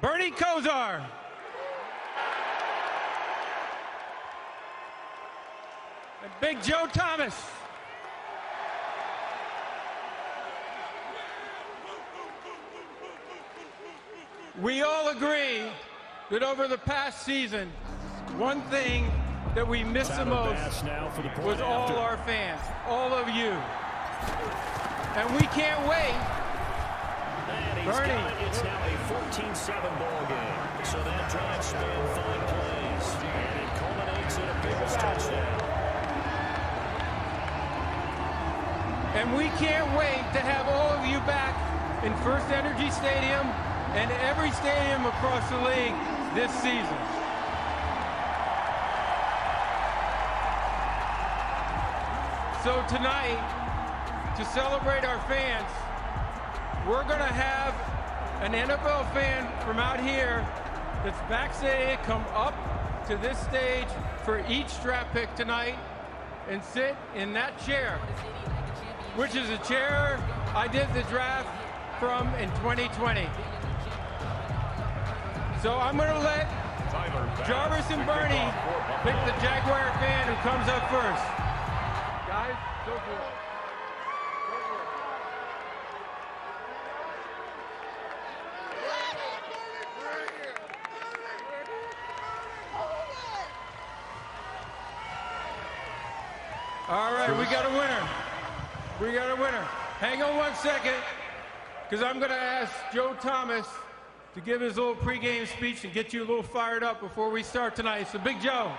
Bernie Kosar. And Big Joe Thomas. We all agree that over the past season, one thing that we missed the most was all our fans, all of you. And we can't wait. Bernie. It's now a 14-7 ball game. So that drive span fine plays. And it culminates in a Bills touchdown. And we can't wait to have all of you back in First Energy Stadium and every stadium across the league this season. So tonight, to celebrate our fans, we're going to have an NFL fan from out here that's vaccinated come up to this stage for each draft pick tonight and sit in that chair, which is a chair I did the draft from in 2020. So I'm going to let Jarvis and Bernie pick the Jaguar fan who comes up first. Guys, go for it. All right, we got a winner. We got a winner. Hang on 1 second, because I'm going to ask Joe Thomas to give his little pregame speech and get you a little fired up before we start tonight. So, Big Joe.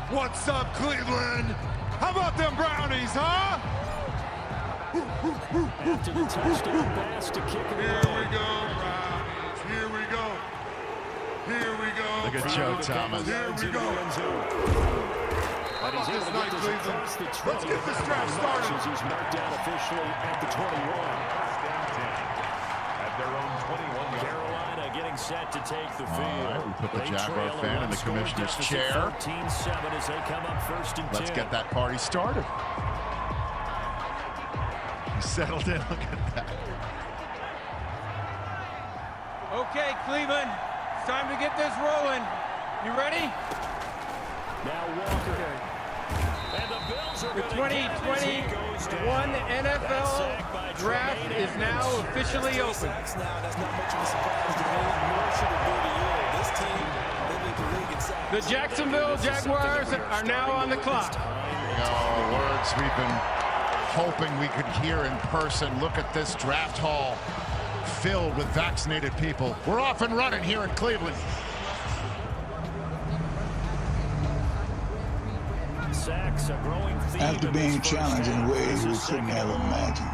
What's up, Cleveland? How about them Brownies, huh? After the touchdown pass to kick it Here away. we go, Brownies. Here we go. Here we go. Look at Joe Thomas. Here we go. But he's able to get this across the 20. Let's get this drive started. He's marked down officially at the 21. At their own 21. Carolina getting set to take the field. We put the Jaguar fan in the commissioner's chair. 13-7 as they come up first and 10. Let's get that party started. He settled in. Look at that. Okay, Cleveland, it's time to get this rolling. You ready? Now Walker. And the Bills are The 2021 NFL Draft is now officially open. That's not much of a surprise to me, nor should it be to you. This team, they lead the league in sacks. The Jacksonville Jaguars are now on the clock. Words we've been hoping we could hear in person. Look at this draft hall filled with vaccinated people. We're off and running here in Cleveland. Sacks, a growing theme. After being challenged in ways we couldn't have imagined.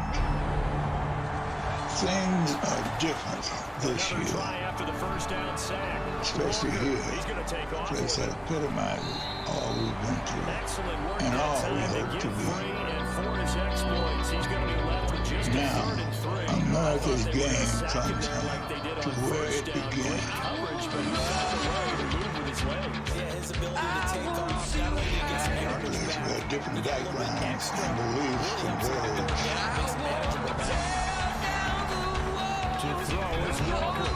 Things are different this year, After the first down sack. especially here, He's going to take a off. place that epitomizes all we've been through Excellent work and all we that time hope to to get be. free, and for his exploits, he's going to be left with just a Now, 3rd and 3. America's They were game sacking comes there like they did to on where first it down. began. Great coverage, but he found a way to move with his legs. Yeah, his ability to take off, not only against A place where different backgrounds and beliefs converge. To throw is Walker.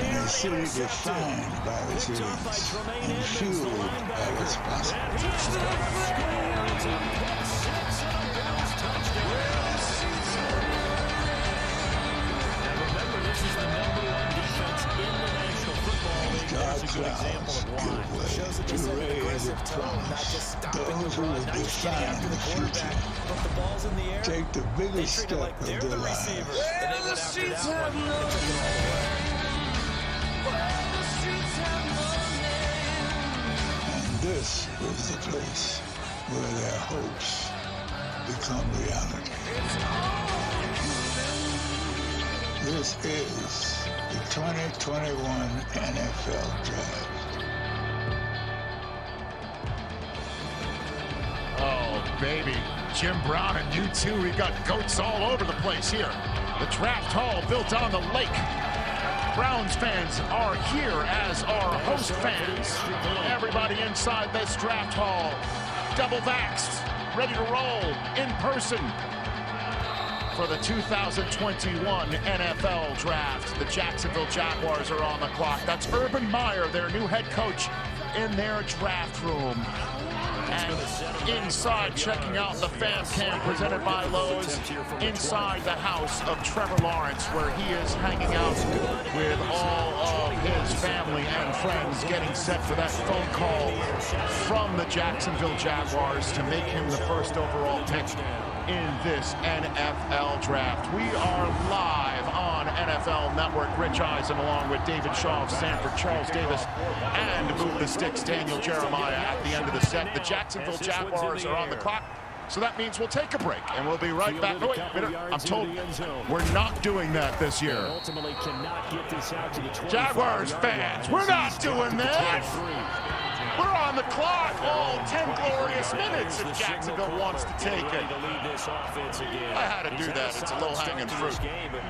In a city defined by resilience and fueled by responsibility. God clouds give way to rays of promise. Those who will define the future take the biggest step of their lives. And this is the place where their hopes become reality. This is the 2021 NFL Draft. Oh, baby. Jim Brown and you two, we got goats all over the place here. The draft hall built on the lake. Browns fans are here, as are host fans. Everybody inside this draft hall, double vaxxed, ready to roll in person. for the 2021 NFL Draft. The Jacksonville Jaguars are on the clock. That's Urban Meyer, their new head coach, in their draft room. And inside, checking out the fan cam presented by Lowe's, inside the house of Trevor Lawrence, where he is hanging out with all of his family and friends, getting set for that phone call from the Jacksonville Jaguars to make him the first overall pick in this NFL draft. We are live on NFL Network. Rich Eisen along with David Shaw of Sanford, Charles Davis, and Move the Sticks, Daniel Jeremiah at the end of the set. The Jacksonville Jaguars are on the clock, so that means we'll take a break, and we'll be right back. No, wait a minute. I'm told we're not doing that this year. Jaguars fans, we're not doing that. We're on the clock all 10 glorious minutes if Jacksonville wants to take it. I had to do that. It's a low-hanging fruit.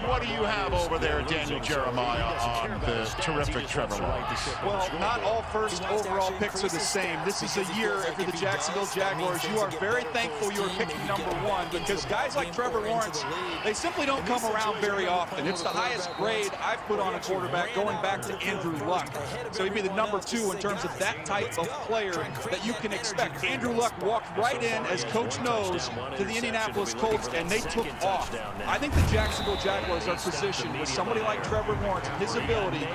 What do you have over there, Daniel Jeremiah, on the terrific Trevor Lawrence? Well, not all first overall picks are the same. This is a year for the Jacksonville Jaguars. You are very thankful you were picked #1 because guys like Trevor Lawrence, they simply don't come around very often. It's the highest grade I've put on a quarterback going back to Andrew Luck. So he'd be the #2 in terms of that type of player that you can expect. Andrew Luck walked right in, as coach knows, to the Indianapolis Colts, and they took off. I think the Jacksonville Jaguars are positioned with somebody like Trevor Lawrence, his ability,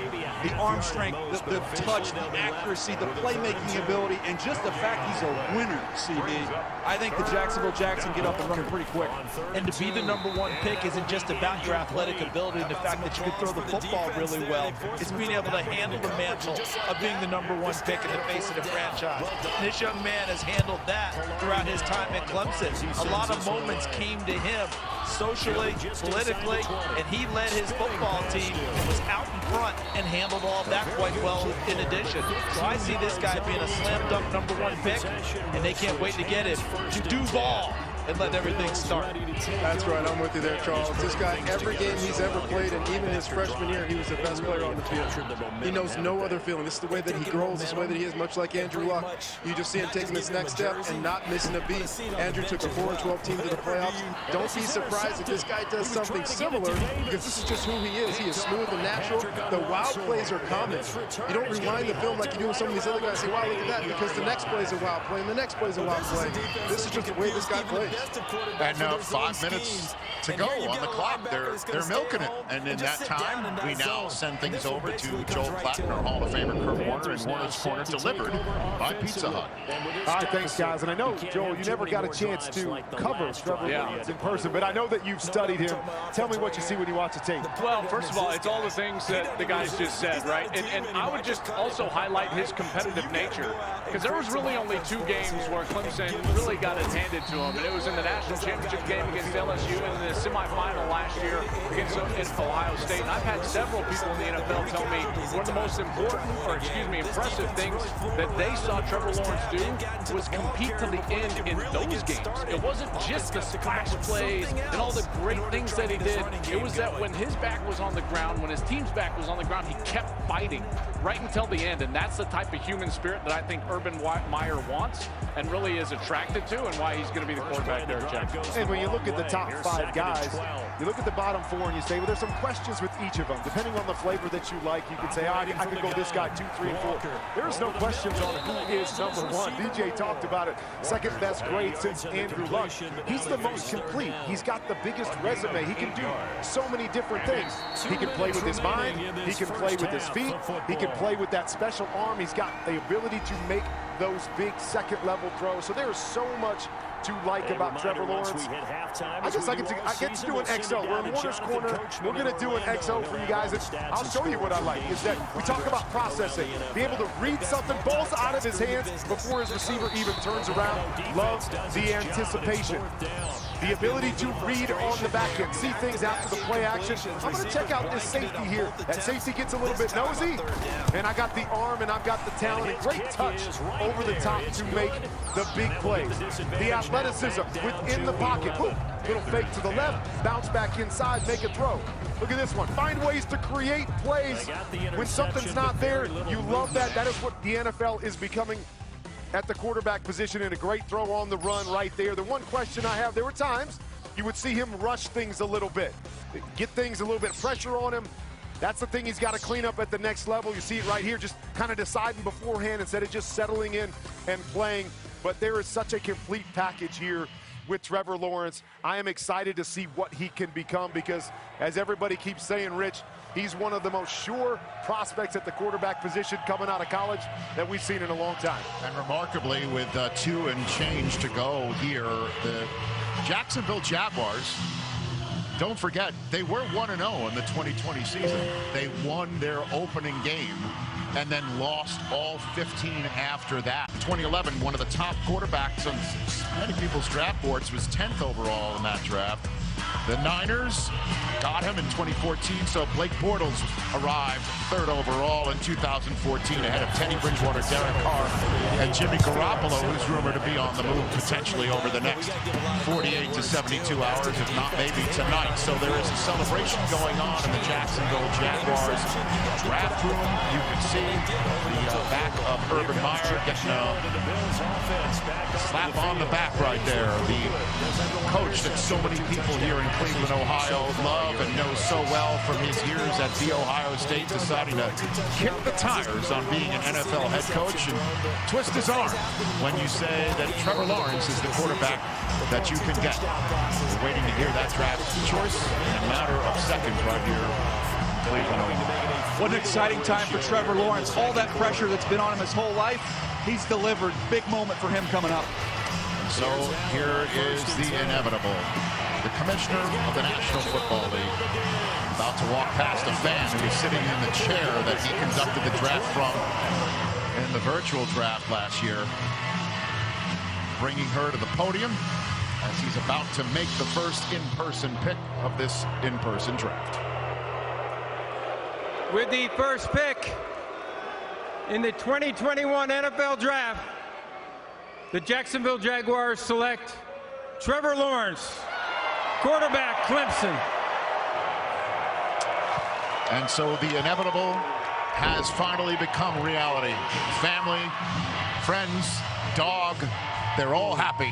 the arm strength, the touch, the accuracy, the playmaking ability, and just the fact he's a winner, CB. I think the Jacksonville Jags can get up and running pretty quick. And to be the #1 pick isn't just about your athletic ability and the fact that you can throw the football really well. It's being able to handle the mantle of being the #1 pick in the face of the franchise. And this young man has handled that throughout his time at Clemson. A lot of moments came to him socially, politically, and he led his football team and was out in front and handled all of that quite well in addition. So I see this guy being a slam dunk #1 pick, and they can't wait to get him to Duval and let everything start. That's right, I'm with you there, Charles. This guy, every game he's ever played, and even his freshman year, he was the best player on the field. He knows no other feeling. This is the way that he grows, this is the way that he is, much like Andrew Luck. You just see him taking this next step and not missing a beat. Andrew took a 4-12 team to the playoffs. Don't be surprised if this guy does something similar, because this is just who he is. He is smooth and natural. The wild plays are common. You don't rewind the film like you do with some of these other guys. Say, wow, look at that, because the next play is a wild play, and the next play is a wild play. This is just the way this guy plays. And 5 minutes to go on the clock. They're milking it. And in that time, we now send things over to Joel Platten, our Hall of Famer, Kurt Warner, and Warner's Corner, delivered by Pizza Hut. All right, thanks, guys. And I know, Joel, you never got a chance to cover Trevor Lawrence in person, but I know that you've studied him. Tell me what you see when you watch the tape. Well, first of all, it's all the things that the guys just said, right? And I would just also highlight his competitive nature, because there was really only 2 games where Clemson really got it handed to him, and it was in the national championship game against LSU and in the semifinal last year against Ohio State. And I've had several people in the NFL tell me one of the most impressive things that they saw Trevor Lawrence do was compete to the end in those games. It wasn't just the splash plays and all the great things that he did. It was that when his back was on the ground, when his team's back was on the ground, he kept fighting right until the end. And that's the type of human spirit that I think Urban Meyer wants and really is attracted to, and why he's going to be the quarterback there at Jacksonville. And when you look at the top 5 guys, you look at the bottom 4 and you say, well, there's some questions with each of them. Depending on the flavor that you like, you can say, I could go this guy 2, 3, and 4. There's no questions on who is #1. DJ talked about it. Second best grade since Andrew Luck. He's the most complete. He's got the biggest resume. He can do so many different things. He can play with his mind. He can play with his feet. He can play with that special arm. He's got the ability to make those big second-level throws. So there is so much to like about Trevor Lawrence. I guess I get to do an XO. We're in Warner's Corner. We're going to do an XO for you guys. And I'll show you what I like, is that we talk about processing. Be able to read something, balls out of his hands before his receiver even turns around. Love the anticipation. The ability to read on the back end, see things after the play action. I'm going to check out this safety here. That safety gets a little bit nosy, and I got the arm and I've got the talent and great touch over the top to make the big plays. The athleticism within the pocket. Boom. Little fake to the left, bounce back inside, make a throw. Look at this one. Find ways to create plays when something's not there. You love that. That is what the NFL is becoming at the quarterback position, and a great throw on the run right there. The one question I have, there were times you would see him rush things a little bit, get things a little bit pressure on him. That's the thing he's got to clean up at the next level. You see it right here, just kind of deciding beforehand instead of just settling in and playing. But there is such a complete package here with Trevor Lawrence. I am excited to see what he can become because, as everybody keeps saying, Rich, he's one of the most sure prospects at the quarterback position coming out of college that we've seen in a long time. And remarkably, with 2 and change to go here, the Jacksonville Jaguars, don't forget, they were 1-0 in the 2020 season. They won their opening game and then lost all 15 after that. 2011, one of the top quarterbacks on many people's draft boards, was 10th overall in that draft. The Niners got him in 2014, so Blake Bortles arrived 3rd overall in 2014 ahead of Teddy Bridgewater, Derek Carr, and Jimmy Garoppolo, who's rumored to be on the move potentially over the next 48 to 72 hours, if not maybe tonight. So there is a celebration going on in the Jacksonville Jaguars draft room. You can see the back of Urban Meyer getting a slap on the back right there. The coach that so many people here in Cleveland, Ohio love and knows so well from his years at The Ohio State, deciding to kick the tires on being an NFL head coach and twist his arm when you say that Trevor Lawrence is the quarterback that you can get. We're waiting to hear that draft choice in a matter of seconds right here in Cleveland, Ohio. What an exciting time for Trevor Lawrence. All that pressure that's been on him his whole life, he's delivered. Big moment for him coming up. So here is the inevitable. The commissioner of the National Football League about to walk past a fan who is sitting in the chair that he conducted the draft from in the virtual draft last year, bringing her to the podium as he's about to make the first in-person pick of this in-person draft. With the first pick in the 2021 NFL Draft, the Jacksonville Jaguars select Trevor Lawrence, quarterback, Clemson. And so the inevitable has finally become reality. Family, friends, dog, they're all happy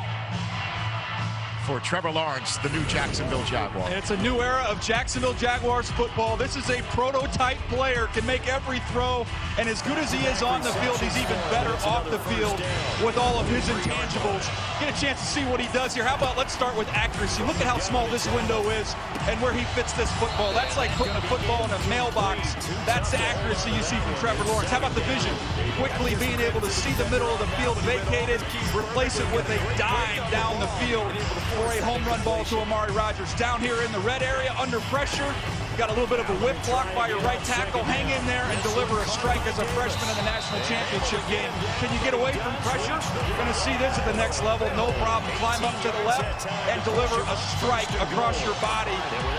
for Trevor Lawrence, the new Jacksonville Jaguar. And it's a new era of Jacksonville Jaguars football. This is a prototype player, can make every throw, and as good as he is on the field, he's even better off the field with all of his intangibles. Get a chance to see what he does here. How about let's start with accuracy. Look at how small this window is and where he fits this football. That's like putting a football in a mailbox. That's the accuracy you see from Trevor Lawrence. How about the vision? Quickly being able to see the middle of the field vacated, replace it with a dime down the field for a home run ball to Amari Rodgers. Down here in the red area, under pressure, you got a little bit of a whip block by your right tackle. Hang in there and deliver a strike as a freshman in the national championship game. Can you get away from pressure? You're going to see this at the next level. No problem. Climb up to the left and deliver a strike across your body,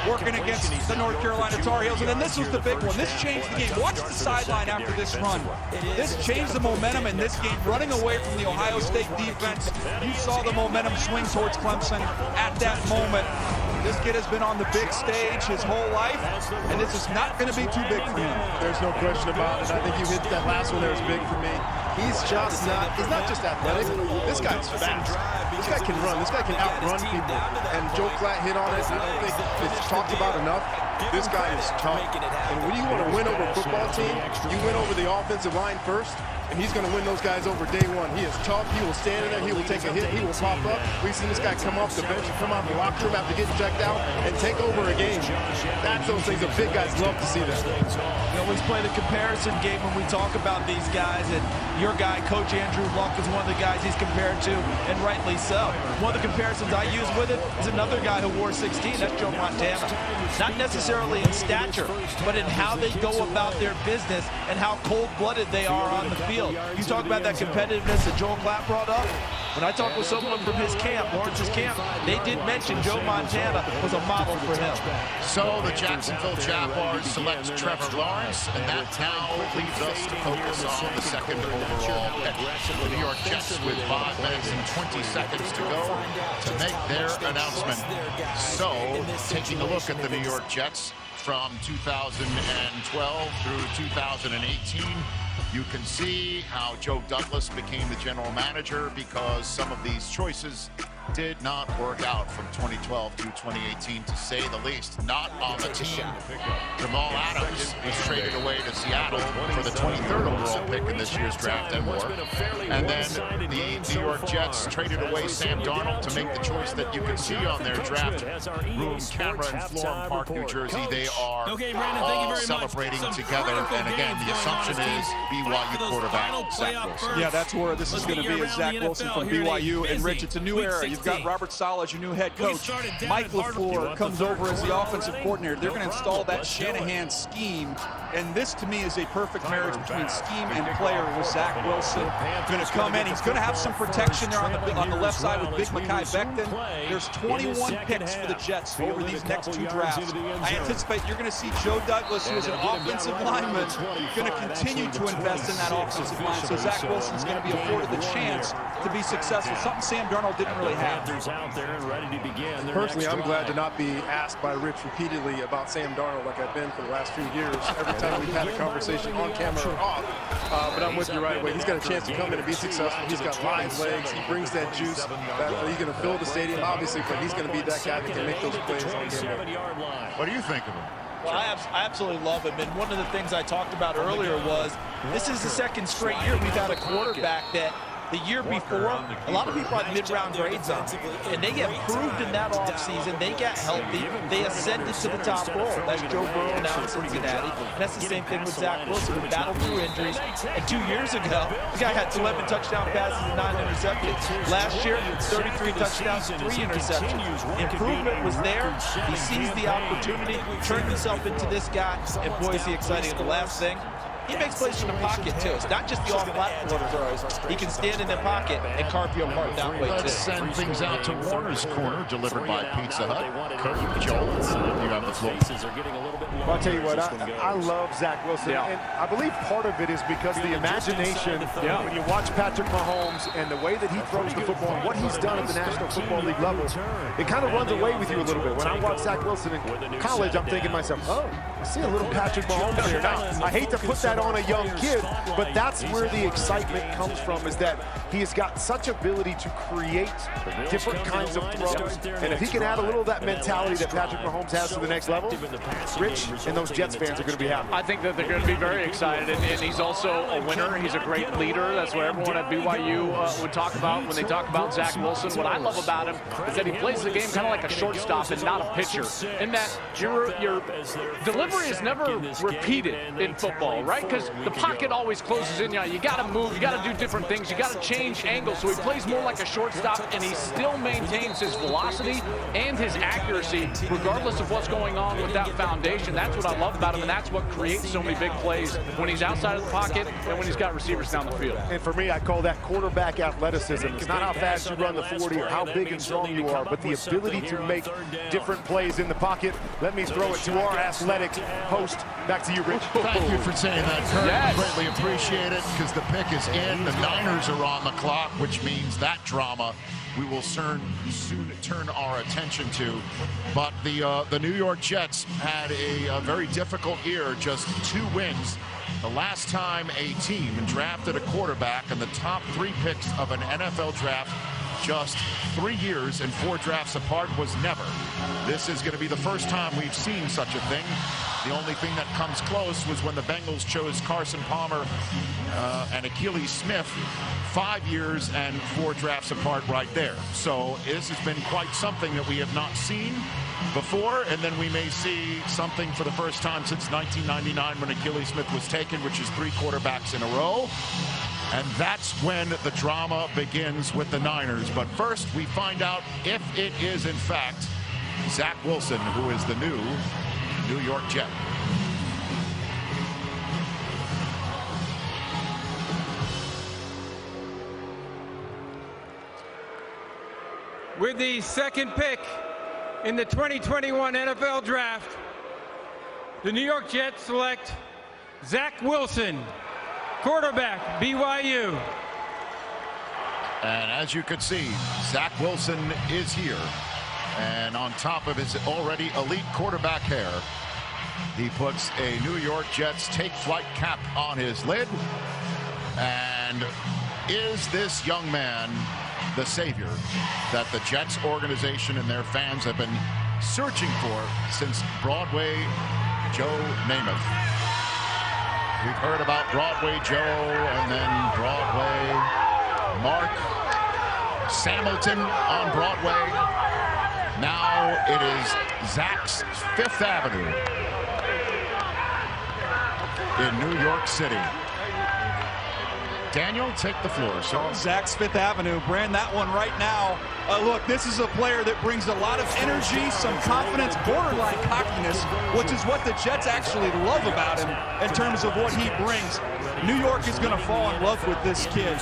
working against the North Carolina Tar Heels. And then this was the big one. This changed the game. Watch the sideline after this run. This changed the momentum in this game. Running away from the Ohio State defense, you saw the momentum swing towards Clemson at that moment. This kid has been on the big stage his whole life, and this is not going to be too big for him. There's no question about it. I think you hit that last one there was big for me. He's not just athletic. This guy's fast. This guy can run. This guy can outrun people. And Joe Klatt hit on it. I don't think it's talked about enough. This guy is tough. And when you want to win over a football team, you win over the offensive line first. And he's going to win those guys over day one. He is tough. He will stand in there. He will take a hit. He will pop up. We've seen this guy come off the bench and come out of the locker room after getting checked out and take over a game. That's those things that big guys love to see that. We always play the comparison game when we talk about these guys. And your guy, Coach Andrew Luck, is one of the guys he's compared to, and rightly so. One of the comparisons I use with it is another guy who wore 16. That's Joe Montana. Not necessarily in stature, but in how they go about their business and how cold-blooded they are on the field. You talk about that competitiveness that Joel Klatt brought up. When I talked with someone from his camp, Lawrence's camp, they did mention Joe Montana was a model for him. So the Jacksonville Jaguars select Trevor Lawrence, and that now leaves us to focus on the second overall pick. The New York Jets with 5 minutes and 20 seconds to go to make their announcement. So, taking a look at the New York Jets from 2012 through 2018, you can see how Joe Douglas became the general manager because some of these choices did not work out from 2012 to 2018, to say the least. Not on the team. Jamal Adams was traded away to Seattle for the 23rd overall pick in this year's draft and more. And then the New York Jets traded away Sam Darnold to make the choice that you can see on their draft room camera in Florham Park, New Jersey. They are all celebrating together. And again, the assumption is BYU quarterback Zach Wilson. Yeah, that's where this is going to be, is Zach Wilson from BYU. And Rich, it's a new era. You've got Robert Saleh as your new head coach. Mike LaFleur comes over as the offensive coordinator. They're going to install that Shanahan scheme. And this, to me, is a perfect marriage between scheme and player with Zach Wilson. Going to come in. He's going to have some protection there on the left side with Big Mekhi Becton. There's 21 picks for the Jets over these next two drafts. I anticipate you're going to see Joe Douglas, who is an offensive lineman, going to continue to invest in that offensive line. So Zach Wilson's going to be afforded the chance to be successful, something Sam Darnold didn't really have. Personally, I'm glad to not be asked by Rich repeatedly about Sam Darnold like I've been for the last few years. Every time we've had a conversation on camera or off. But I'm with you right away. He's got a chance to come in and be successful. He's got live legs. He brings that juice. He's going to fill the stadium, obviously, but he's going to be that guy that can make those plays on game day. What do you think of him? Well, I absolutely love him. And one of the things I talked about earlier was this is the second straight year we've had a quarterback that the year before, a lot of people had mid-round grades on, and they get improved in that offseason. They got healthy. They ascended to the top role. That's Joe Burrow now in Cincinnati. And that's the same thing with Zach Wilson, who battled through injuries. And 2 years ago, the guy had 11 touchdown passes and 9 interceptions. Last year, 33 touchdowns, 3 interceptions. Improvement was there. He seized the opportunity, turned himself into this guy, and boy, is he exciting. And the last thing, he makes plays in the pocket, too. It's not just the off-platform throws. He can stand in the pocket and carve you apart that way, too. Let's send things out to Warner's Corner, delivered by Pizza Hut. Kurt, Joel, you have the floor. Well, I'll tell you what, I love Zach Wilson. Yeah. And I believe part of it is because the imagination, when you watch Patrick Mahomes and the way that he throws the football and what he's done at the National Football League level, it kind of runs away with you a little bit. When I watch Zach Wilson in college, I'm thinking to myself, oh, I see a little Patrick Mahomes here. Now, I hate to put that on a young kid, but that's where the excitement comes from, is that he has got such ability to create different kinds of throws. And if he can add a little of that mentality that Patrick Mahomes has to the next level, Rich and those Jets fans are going to be happy. I think that they're going to be very excited, and he's also a winner. He's a great leader. That's what everyone at BYU would talk about when they talk about Zach Wilson. What I love about him is that he plays the game kind of like a shortstop and not a pitcher, in that your delivery is never repeated in football, right? Because the pocket always closes in. You got to move. You got to do different things. You got to change angles. So he plays more like a shortstop, and he still maintains his velocity and his accuracy, regardless of what's going on with that foundation. That's what I love about him, and that's what creates so many big plays when he's outside of the pocket and when he's got receivers down the field. And for me, I call that quarterback athleticism. It's not how fast you run the 40 or how big and strong you are, but the ability to make different plays in the pocket. Let me throw it to our athletic host. Back to you, Rich. Thank you for saying that, Kurt. Yes. Greatly appreciate it, because the pick is in. The Niners are on the clock, which means that drama we will soon turn our attention to. But the New York Jets had a very difficult year, just 2 wins. The last time a team drafted a quarterback in the top 3 picks of an NFL draft, just 3 years and 4 drafts apart, was never. This is going to be the first time we've seen such a thing. The only thing that comes close was when the Bengals chose Carson Palmer and Achilles Smith 5 years and 4 drafts apart right there. So this has been quite something that we have not seen before, and then we may see something for the first time since 1999 when Achilles Smith was taken, which is 3 quarterbacks in a row. And that's when the drama begins with the Niners. But first, we find out if it is, in fact, Zach Wilson, who is the new New York Jet. With the second pick in the 2021 NFL Draft, the New York Jets select Zach Wilson, quarterback, BYU. And as you can see, Zach Wilson is here. And on top of his already elite quarterback hair, he puts a New York Jets take flight cap on his lid. And is this young man the savior that the Jets organization and their fans have been searching for since Broadway Joe Namath. We've heard about Broadway Joe and then Broadway Mark Samilton on Broadway. Now it is Zach's Fifth Avenue in New York City. Daniel, take the floor, sir. Zach's Fifth Avenue, brand that one right now. Look, this is a player that brings a lot of energy, some confidence, borderline cockiness, which is what the Jets actually love about him in terms of what he brings. New York is going to fall in love with this kid.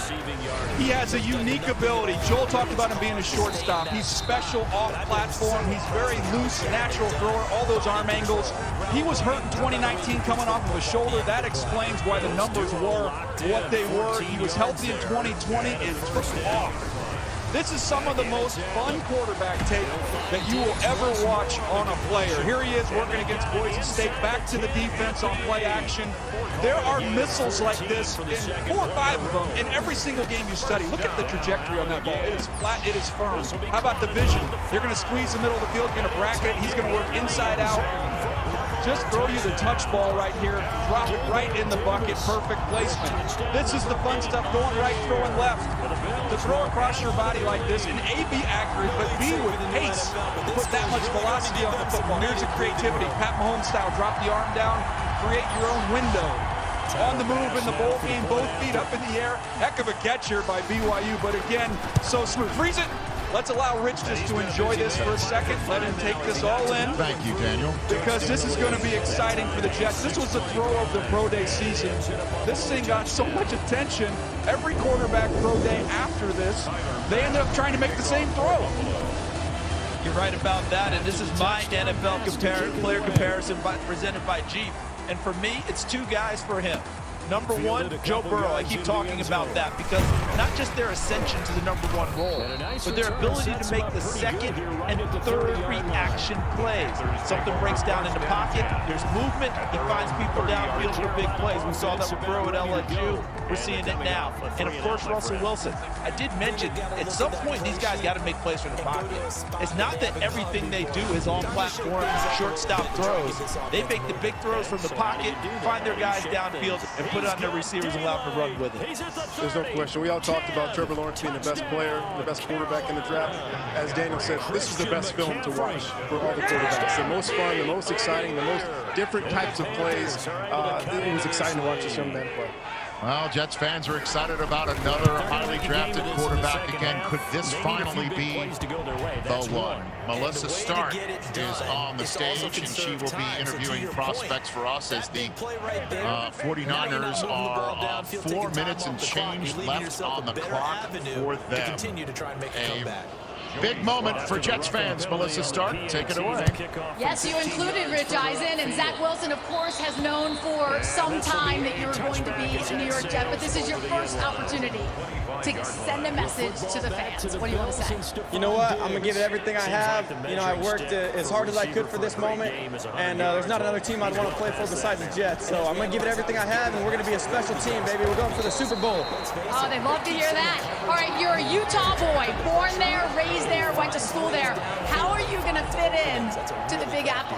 He has a unique ability. Joel talked about him being a shortstop. He's special off platform. He's very loose, natural thrower, all those arm angles. He was hurt in 2019 coming off of a shoulder. That explains why the numbers were what they were. He was healthy in 2020 and took off. This is some of the most fun quarterback tape that you will ever watch on a player. Here he is working against Boise State, back to the defense on play action. There are missiles like this, 4 or 5 of them, in every single game you study. Look at the trajectory on that ball. It is flat, it is firm. How about the vision? They're going to squeeze the middle of the field, going to bracket it. He's going to work inside out. Just throw you the touch ball right here, drop it right in the bucket, perfect placement. This is the fun stuff, going right, throwing left. To throw across your body like this, and A, be accurate, but B, with pace, put that much velocity on the football. Here's the creativity, Pat Mahomes style, drop the arm down, create your own window. On the move in the bowl game, both feet up in the air. Heck of a catch here by BYU, but again, so smooth. Freeze it. Let's allow Rich just to enjoy this for a second. Let him take this all in. Thank you, Daniel. Because this is going to be exciting for the Jets. This was the throw of the pro day season. This thing got so much attention. Every quarterback pro day after this, they ended up trying to make the same throw. You're right about that, and this is my NFL player comparison presented by Jeep. And for me, it's 2 guys for him. Number 1, Joe Burrow. I keep talking about that because not just their ascension to the number 1 role, but their ability to make the second and third reaction plays. Something breaks down in the pocket, there's movement, he finds people downfield for big plays. We saw that with Burrow at LSU. We're seeing it now. And of course, Russell Wilson. I did mention, at some point, these guys got to make plays from the pocket. It's not that everything they do is on platform, short stop throws. They make the big throws from the pocket, find their guys downfield, and put it on their receivers and allow them to run with it. There's no question. We all talked about Trevor Lawrence being the best player, the best quarterback in the draft. As Daniel said, this is the best film to watch for all the quarterbacks. The most fun, the most exciting, the most different types of plays. It was exciting to watch this young man play. Well, Jets fans are excited about another highly drafted quarterback again. Could this finally be the one? Melissa Stark is on the stage, and she will be interviewing prospects for us as the 49ers are 4 minutes and change left on the clock for them. A big moment for Jets fans. Melissa Stark, take it away. Yes, you included Rich Eisen, and Zach Wilson, of course, has known for some time that you're going to be a New York Jet, but this is your first opportunity to send a message to the fans. What do you want to say? You know what? I'm going to give it everything I have. You know, I worked as hard as I could for this moment, and there's not another team I'd want to play for besides the Jets. So I'm going to give it everything I have, and we're going to be a special team, baby. We're going for the Super Bowl. Oh, they love to hear that. All right, you're a Utah boy, born there, raised there, went to school there. How are you going to fit in to the Big Apple?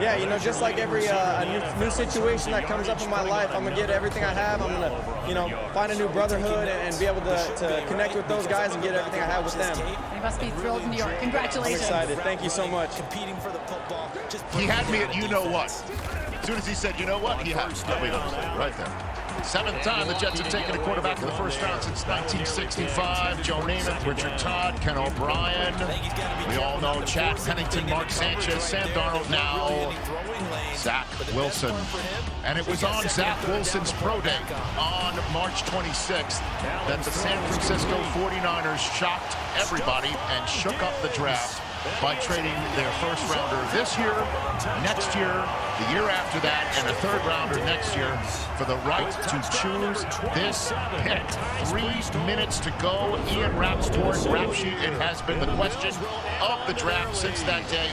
Yeah, you know, just like every new situation that comes up in my life, I'm going to get everything I have. I'm going to, you know, find a new brotherhood and be able to connect with those guys and get everything I have with them. You must be thrilled in New York. Congratulations. I'm excited. Thank you so much. He had me at you-know-what. As soon as he said, you know what, he had me right there. 7th time the Jets have taken a quarterback in the first round since 1965. Joe Namath, Richard Todd, Ken O'Brien. We all know Chad Pennington, Mark Sanchez, Sam Darnold, now Zach Wilson. And it was on Zach Wilson's pro day on March 26th that the San Francisco 49ers shocked everybody and shook up the draft by trading their first rounder this year, next year, the year after that, and a third rounder next year for the right to choose this pick. 3 minutes to go. Ian Rappaport's rap sheet, it has been the question of the draft since that day.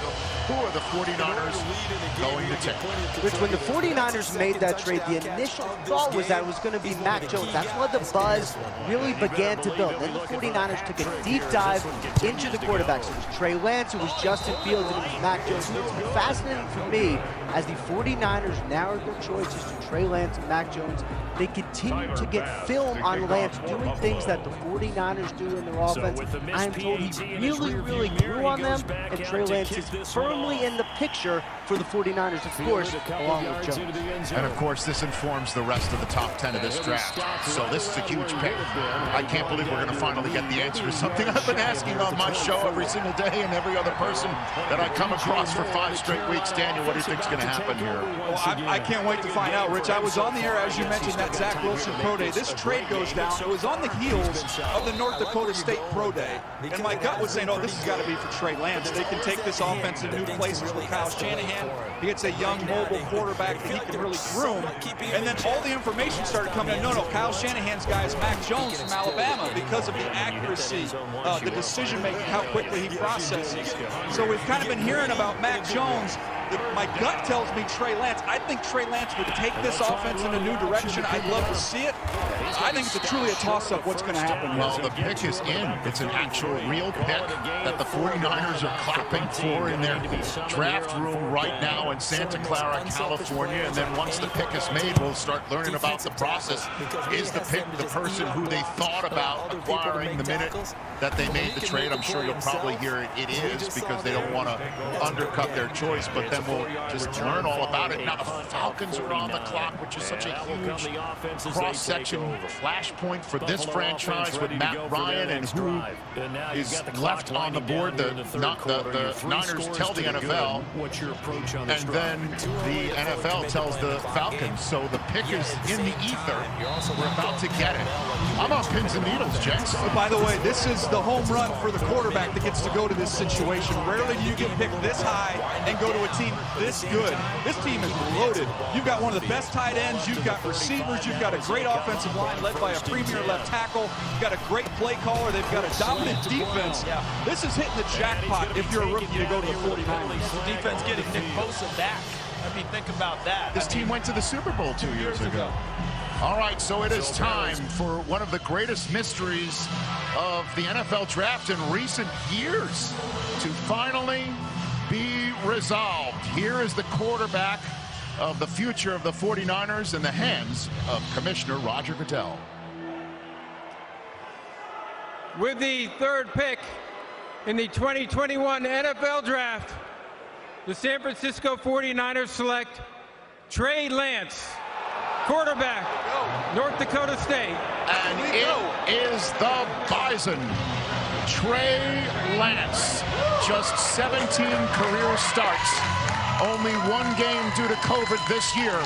Who are the 49ers going to take? Which, when the 49ers made that trade, the initial thought was that it was going to be Mac Jones. That's when the buzz really began to build. Then the 49ers took a deep dive into the quarterbacks. It was Trey Lance, it was Justin Fields, and it was Mac Jones. So it's been fascinating for me as the 49ers narrowed their choices to Trey Lance and Mac Jones. They continue to get film on Lance doing things that the 49ers do in their offense. I am told he really grew on them, and Trey Lance is firmly in the picture for the 49ers, of course, along with Jones. And of course, this informs the rest of the top 10 of this draft. So this is a huge pick. I can't believe we're going to finally get the answer to something I've been asking on my show every single day, and every other person that I come across for 5 straight weeks. Daniel, what do you think is going to happen here? Well, I can't wait to find out, Rich. I was on the air, as you mentioned, that Zach Wilson Pro Day. This trade goes down. It was on the heels of the North Dakota State Pro Day. And my gut was saying, oh, this has got to be for Trey Lance. They can take this offense in new places with Kyle Shanahan. He gets a young, mobile quarterback that he can really groom. And then all the information started coming in. No, Kyle Shanahan's guy is Mac Jones from Alabama because of the accuracy, the decision-making, how quickly he processes. So we've kind of been hearing about Mac Jones. My gut tells me Trey Lance. I think Trey Lance would take this offense in a new direction. I'd love to see it. I think it's truly a toss-up what's going to happen. Well, the pick is in. It's an actual real pick that the 49ers are clapping for in their draft room right now in Santa Clara, California. And then once the pick is made, we'll start learning about the process. Is the pick the person who they thought about acquiring the minute that they made the trade? I'm sure you'll probably hear it is, because they don't want to undercut their choice. But then we'll just learn all about it. Now the Falcons are on the clock, which is such a huge cross-section flashpoint for this franchise with Matt Ryan, and who is left on the board. The Niners tell the NFL, and then the NFL tells the Falcons. So the pick is in the ether. We're about to get it. I'm on pins and needles, Jets. By the way, this is the home run for the quarterback that gets to go to this situation. Rarely do you get picked this high and go to a team this good. This team is loaded. You've got one of the best tight ends. You've got receivers. You've got a great offensive line led by a premier left tackle. You've got a great play caller. They've got a dominant defense. This is hitting the jackpot if you're a rookie to go to the 49ers. The defense getting Nick Bosa back. I mean, think about that. This team went to the Super Bowl 2 years ago. All right, so it is time for one of the greatest mysteries of the NFL draft in recent years to finally be resolved. Here is the quarterback of the future of the 49ers in the hands of Commissioner Roger Goodell. With the third pick in the 2021 NFL Draft, the San Francisco 49ers select Trey Lance, quarterback, North Dakota State. And it is the Bison, Trey Lance. Just 17 career starts. Only one game due to COVID this year.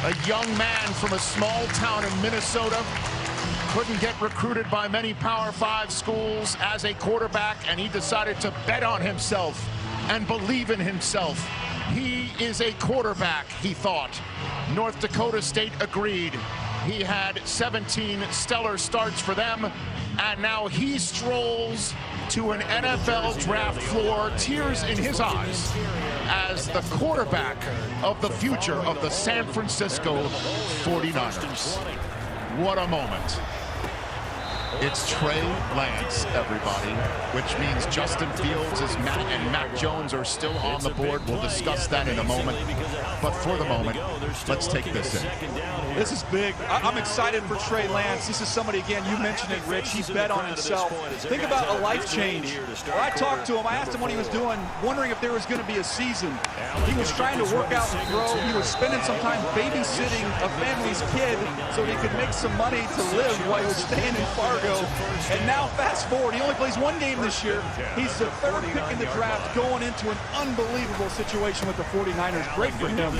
A young man from a small town in Minnesota. Couldn't get recruited by many Power 5 schools as a quarterback, and he decided to bet on himself and believe in himself. He is a quarterback, he thought. North Dakota State agreed. He had 17 stellar starts for them, and now he strolls to an NFL draft floor, tears in his eyes, as the quarterback of the future of the San Francisco 49ers. What a moment. It's Trey Lance, everybody, which means Justin Fields and Mac Jones are still on the board. We'll discuss that in a moment. But for the moment, let's take this in. This is big. I'm excited for Trey Lance. This is somebody, again, you mentioned it, Rich. He bet on himself. Think about a life change. When I talked to him, I asked him what he was doing, wondering if there was going to be a season. He was trying to work out and grow. He was spending some time babysitting a family's kid so he could make some money to live while he was staying in Fargo. ago. And now fast forward, he only plays one game this year. He's the third pick in the draft going into an unbelievable situation with the 49ers. Great for him.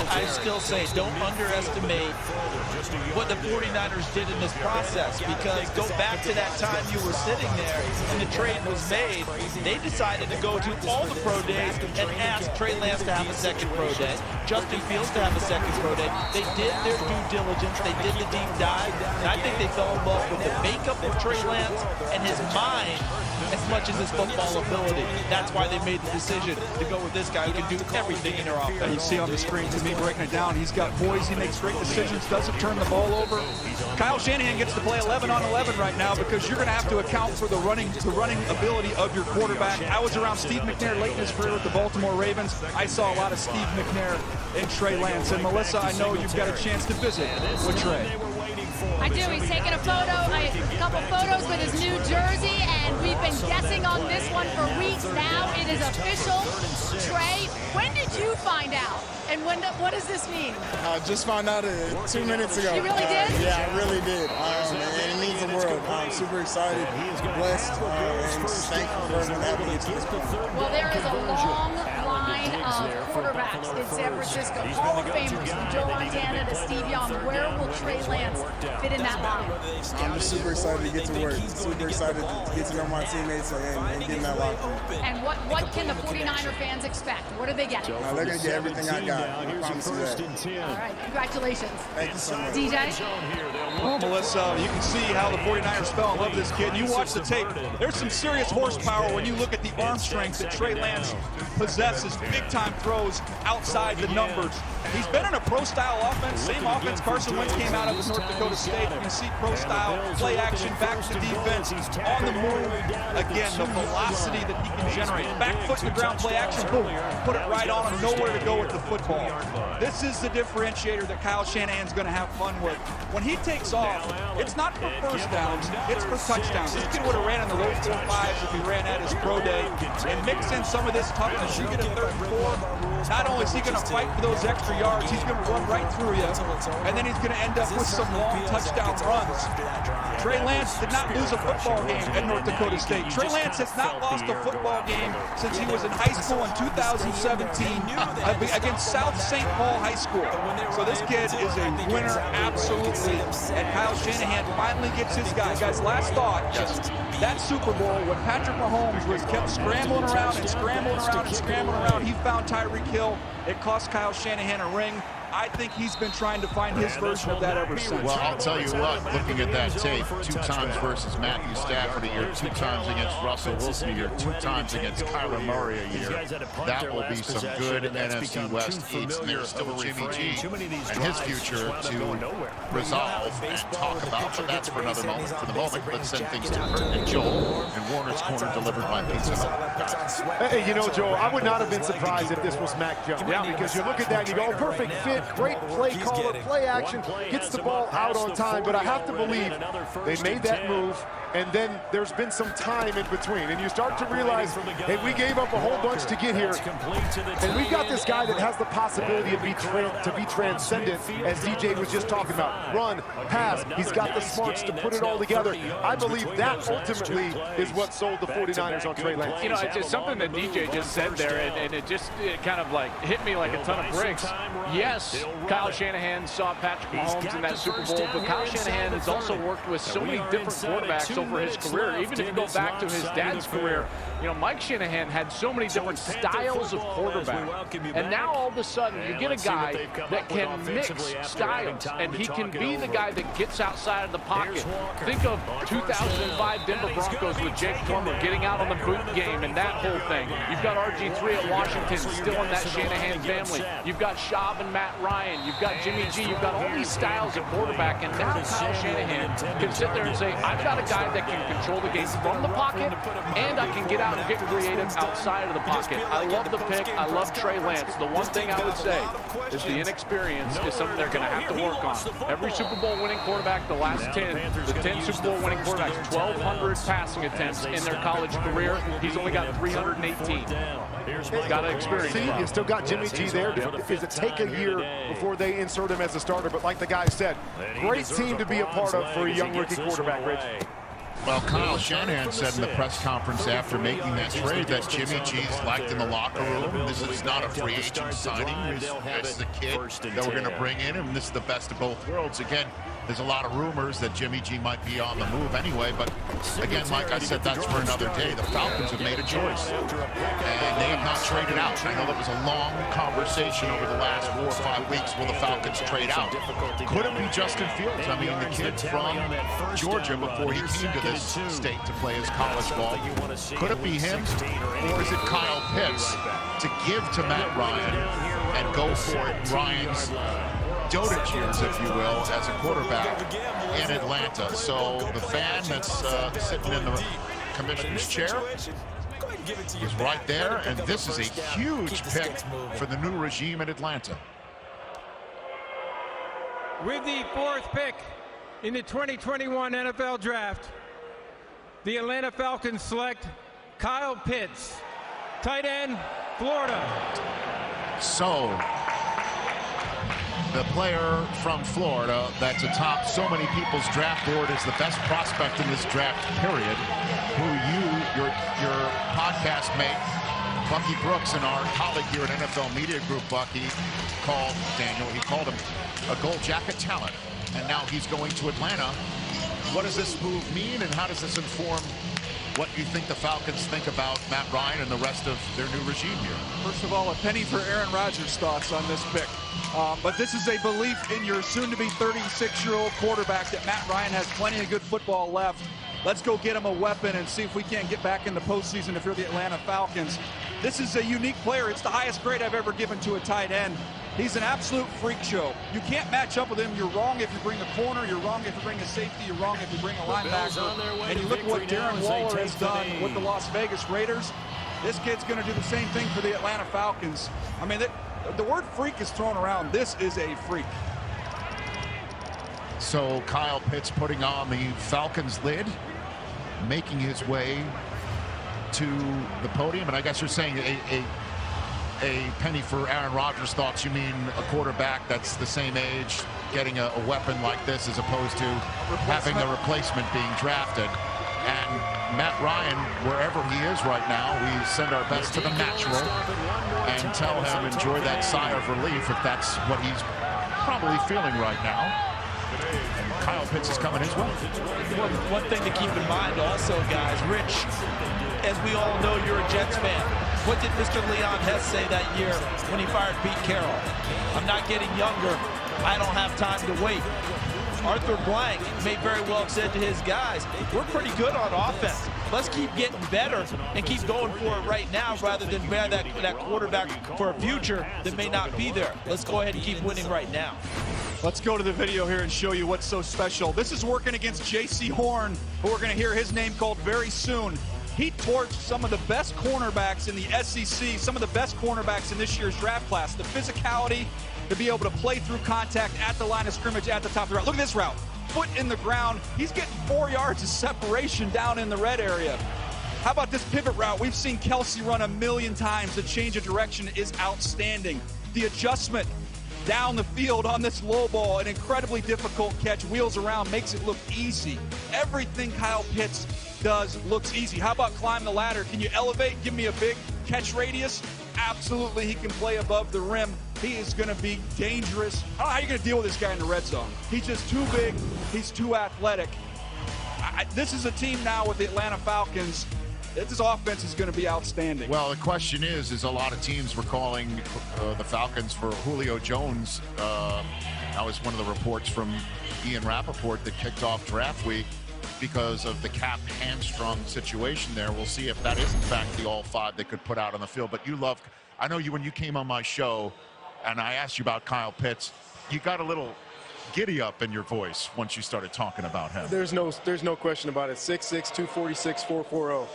I still say don't underestimate what the 49ers did in this process, because go back to that time you were sitting there and the trade was made. They decided to go to all the pro days and ask Trey Lance to have a second pro day, Justin Fields to have a second pro day. They did their due diligence. They did the deep dive. And I think they fell in love with the makeup of Trey Lance and his mind as much as his football ability. That's why they made the decision to go with this guy who can do everything in their offense. And you see on the screen, to me, breaking it down, he's got poise, he makes great decisions, doesn't turn the ball over. Kyle Shanahan gets to play 11 on 11 right now because you're going to have to account for the running ability of your quarterback. I was around Steve McNair late in his career with the Baltimore Ravens. I saw a lot of Steve McNair and Trey Lance. And Melissa, I know you've got a chance to visit with Trey. I do. He's taking a couple photos with his new jersey, and we've been guessing on this one for weeks now. It is official. Trey, when did you find out? And what does this mean? I just found out 2 minutes ago. You really did? Yeah, I really did. And it means the world. I'm super excited, blessed, and thankful for having me to this point. Well, there is a long line of quarterbacks in San Francisco. Hall of Famers from Joe Montana to Steve Young. Where will Trey Lance fit in that line? I'm just super excited to get to work. Super excited to get to know my teammates and get in that locker room. And what can the 49er fans expect? What are they getting? They're going to get everything I got. I promise you that. All right, congratulations. Thank you so much. DJ? Well, Melissa, you can see how the 49ers fell in love with this kid. You watch the tape. There's some serious horsepower when you look at the arm strength that Trey Lance possesses. Big-time throws outside the numbers. He's been in a pro-style offense, same offense Carson Wentz came out of North Dakota State. You can see pro-style, play action, back to defense, on the move. Again, the velocity that he can generate. Back foot to ground, play action, boom, put it right on him, nowhere to go with the football. This is the differentiator that Kyle Shanahan's going to have fun with. When he takes off, it's not for first downs, it's for touchdowns. This kid would have ran in the low 4.5s if he ran at his pro day. And mix in some of this toughness. You get a 3rd and 4. Not only is he going to fight for those extra yards, he's going to run right through you. And then he's going to end up with some long touchdown runs. Trey Lance did not lose a football game at North Dakota State. Trey Lance has not lost a football game since he was in high school in 2017 against South St. Paul High School. So this kid is a winner, absolutely. And Kyle Shanahan finally gets his guy. Guys, last thought, that Super Bowl when Patrick Mahomes was kept scrambling around and scrambling around and scrambling around, he found Tyreek Hill. It cost Kyle Shanahan a ring. I think he's been trying to find his version of that ever since. Well, I'll tell you what, looking at that tape, 2 times versus Matthew Stafford a year, 2 times against Russell Wilson a year, 2 times against Kyler Murray a year, that will be some good NFC West eats. And there's still Jimmy G and his future to resolve and talk about, but that's for another moment. For the moment, let's send things to Kurt and Joel in Warner's Corner, delivered by Pizza Hut. Hey, you know, Joe, I would not have been surprised if this was Mac Jones. Yeah, because you look at that and you go, perfect fit, great play caller, play action, gets the ball out on time. But I have to believe they made that move, and then there's been some time in between. And you start to realize, hey, we gave up a whole bunch to get here. And we've got this guy that has the possibility to be transcendent, as DJ was just talking about. Run, pass, he's got the smarts to put it all together. I believe that ultimately is what sold the 49ers on Trey Lance. You know, it's just something that DJ just said there, and it kind of like hit me like a ton of bricks. Yes, Kyle Shanahan saw Patrick Mahomes in that Super Bowl, but Kyle Shanahan has also worked with so many different quarterbacks over his career. Even if you go back to his dad's career, you know, Mike Shanahan had so many different styles of quarterback. And now all of a sudden you get a guy that can mix styles, and he can be the guy that gets outside of the pocket. Think of 2005 Denver Broncos with Jake Plummer getting out on the boot game and that whole thing. You've got RG3 at Washington still in that Shanahan family. You've got Schaub and Matt Ryan. You've got Jimmy G. You've got all these styles of quarterback, and now Kyle Shanahan can sit there and say, I've got a guy guy that can control the game from the pocket, and I can get out and get creative outside of the pocket. I love the pick. I love Trey Lance. The one thing I would say is the inexperience is something they're going to have to work on. Every Super Bowl winning quarterback, the last 10, the 10 Super Bowl winning quarterbacks, 1,200 passing attempts in their college career. He's only got 318. Got to experience. See, you still got Jimmy G there. Does it take a year before they insert him as a starter? But like the guy said, great team to be a part of for a young rookie quarterback, Rich. Well, Kyle Shanahan said in the press conference after making that trade that Jimmy G's liked in the locker room. This is not a free agent signing. This is a kid that we're going to bring in, and this is the best of both worlds. Again, there's a lot of rumors that Jimmy G might be on the move anyway, but again, like I said, that's for another day. The Falcons have made a choice, and they have not traded out. I know that was a long conversation over the last 4 or 5 weeks. Will the Falcons trade out? Could it be Justin Fields? I mean, the kid from Georgia before he came to this state to play his college ball. Could it be him, or is it Kyle Pitts to give to Matt Ryan and go for it? Ryan's dotage years, if you will, as a quarterback in Atlanta. So the fan that's sitting in the commissioner's chair is right there, and this is a huge pick for the new regime in Atlanta. With the 4th pick in the 2021 NFL Draft, the Atlanta Falcons select Kyle Pitts, tight end, Florida. So the player from Florida that's atop so many people's draft board is the best prospect in this draft period, who your podcast mate, Bucky Brooks, and our colleague here at NFL Media Group, Bucky, called Daniel. He called him a gold jacket talent, and now he's going to Atlanta. What does this move mean, and how does this inform what you think the Falcons think about Matt Ryan and the rest of their new regime here? First of all, a penny for Aaron Rodgers' thoughts on this pick. But this is a belief in your soon-to-be 36-year-old quarterback that Matt Ryan has plenty of good football left. Let's go get him a weapon and see if we can't get back in the postseason if you're the Atlanta Falcons. This is a unique player. It's the highest grade I've ever given to a tight end. He's an absolute freak show. You can't match up with him. You're wrong if you bring a corner. You're wrong if you bring a safety. You're wrong if you bring a linebacker. And you look at what Darren Waller has done with the Las Vegas Raiders. This kid's going to do the same thing for the Atlanta Falcons. I mean, the word freak is thrown around. This is a freak. So Kyle Pitts putting on the Falcons lid, making his way to the podium. And I guess you're saying a penny for Aaron Rodgers' thoughts. You mean a quarterback that's the same age getting a weapon like this as opposed to having a replacement being drafted. And Matt Ryan, wherever he is right now, we send our best to the natural and tell him enjoy that sigh of relief if that's what he's probably feeling right now. And Kyle Pitts is coming his way. One thing to keep in mind also, guys, Rich, as we all know, you're a Jets fan. What did Mr. Leon Hess say that year when he fired Pete Carroll? I'm not getting younger. I don't have time to wait. Arthur Blank may very well have said to his guys, we're pretty good on offense. Let's keep getting better and keep going for it right now rather than bear that quarterback for a future that may not be there. Let's go ahead and keep winning right now. Let's go to the video here and show you what's so special. This is working against J.C. Horn, who we're going to hear his name called very soon. He torched some of the best cornerbacks in the SEC, some of the best cornerbacks in this year's draft class. The physicality to be able to play through contact at the line of scrimmage at the top of the route. Look at this route. Foot in the ground. He's getting 4 yards of separation down in the red area. How about this pivot route? We've seen Kelsey run a million times. The change of direction is outstanding. The adjustment down the field on this low ball, an incredibly difficult catch, wheels around, makes it look easy. Everything Kyle Pitts does looks easy. How about climb the ladder? Can you elevate? Give me a big catch radius? Absolutely, he can play above the rim. He is going to be dangerous. I don't know how you're going to deal with this guy in the red zone. He's just too big. He's too athletic. This is a team now with the Atlanta Falcons. This offense is going to be outstanding. Well, the question is a lot of teams were calling the Falcons for Julio Jones. That was one of the reports from Ian Rappaport that kicked off draft week because of the cap hamstrung situation there. We'll see if that is in fact the all five they could put out on the field. But you love, I know you when you came on my show and I asked you about Kyle Pitts, you got a little giddy up in your voice once you started talking about him. There's no question about it. 6'6", 246, 440.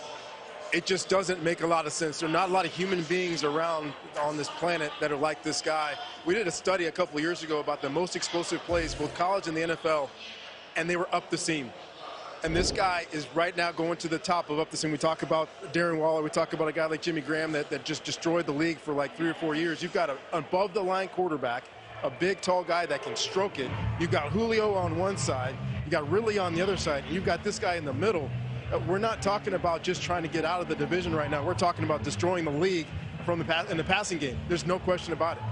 It just doesn't make a lot of sense. There are not a lot of human beings around on this planet that are like this guy. We did a study a couple of years ago about the most explosive plays, both college and the NFL, and they were up the seam. And this guy is right now going to the top of up the seam. We talk about Darren Waller. We talk about a guy like Jimmy Graham that just destroyed the league for like 3 or 4 years. You've got an above-the-line quarterback, a big, tall guy that can stroke it. You've got Julio on one side. You got Ridley on the other side. And you've got this guy in the middle. We're not talking about just trying to get out of the division right now. We're talking about destroying the league in the passing game. There's no question about it.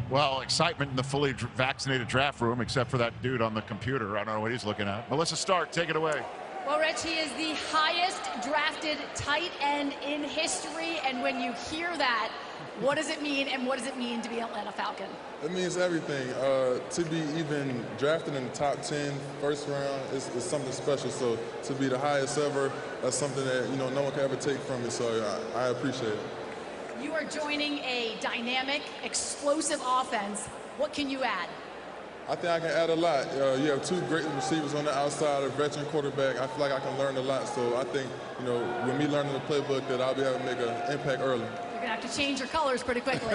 Well, excitement in the fully vaccinated draft room, except for that dude on the computer. I don't know what he's looking at. Melissa Stark, take it away. Well, Rich, he is the highest drafted tight end in history. And when you hear that, what does it mean, and what does it mean to be an Atlanta Falcon? It means everything. To be even drafted in the top 10, first round, is something special. So to be the highest ever, that's something that no one can ever take from me. So I appreciate it. You are joining a dynamic, explosive offense. What can you add? I think I can add a lot. You have 2 great receivers on the outside, a veteran quarterback. I feel like I can learn a lot. So I think, with me learning the playbook, that I'll be able to make an impact early. You're going to have to change your colors pretty quickly.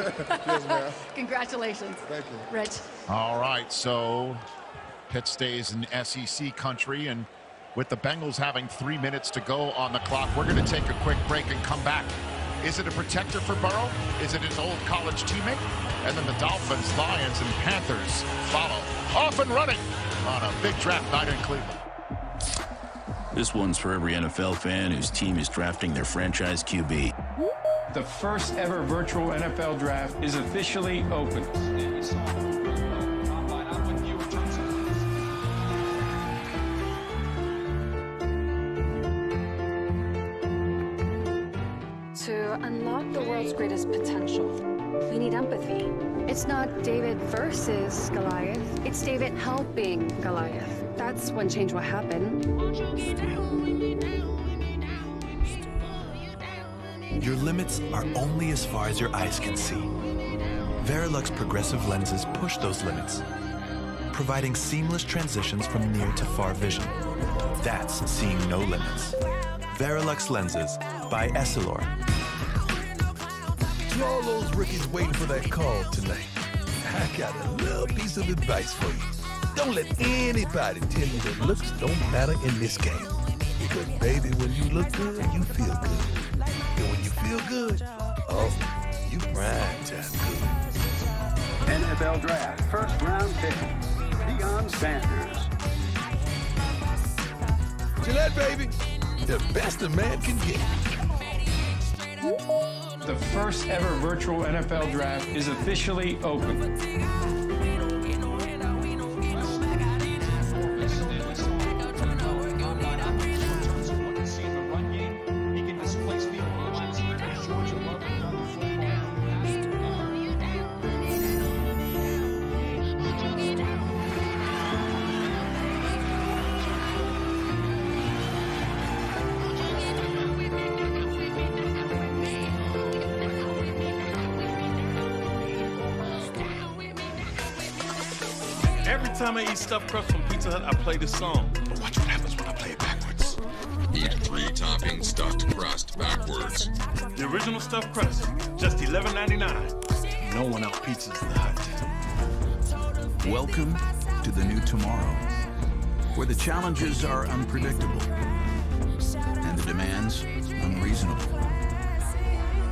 Yes, ma'am. Congratulations. Thank you. Rich. All right, so Pitt stays in SEC country, and with the Bengals having 3 minutes to go on the clock, we're going to take a quick break and come back. Is it a protector for Burrow? Is it his old college teammate? And then the Dolphins, Lions, and Panthers follow. Off and running on a big draft night in Cleveland. This one's for every NFL fan whose team is drafting their franchise QB. The first ever virtual NFL draft is officially open. To unlock the world's greatest potential, we need empathy. It's not David versus Goliath. It's David helping Goliath. That's when change will happen. Your limits are only as far as your eyes can see. Verilux progressive lenses push those limits, providing seamless transitions from near to far vision. That's seeing no limits. Verilux lenses by Essilor. To all those rookies waiting for that call tonight, I got a little piece of advice for you. Don't let anybody tell you that looks don't matter in this game. Because baby, when you look good, you feel good. And when you feel good, oh, you prime time good. NFL Draft, first round pick, Deion Sanders. Gillette, baby, the best a man can get. The first ever virtual NFL draft is officially open. Every time I eat stuffed crust from Pizza Hut, I play this song. But watch what happens when I play it backwards. Eat 3-topping stuffed crust backwards. The original stuffed crust, just $11.99. No one out-pizzas the Hut. Welcome to the new tomorrow, where the challenges are unpredictable and the demands unreasonable.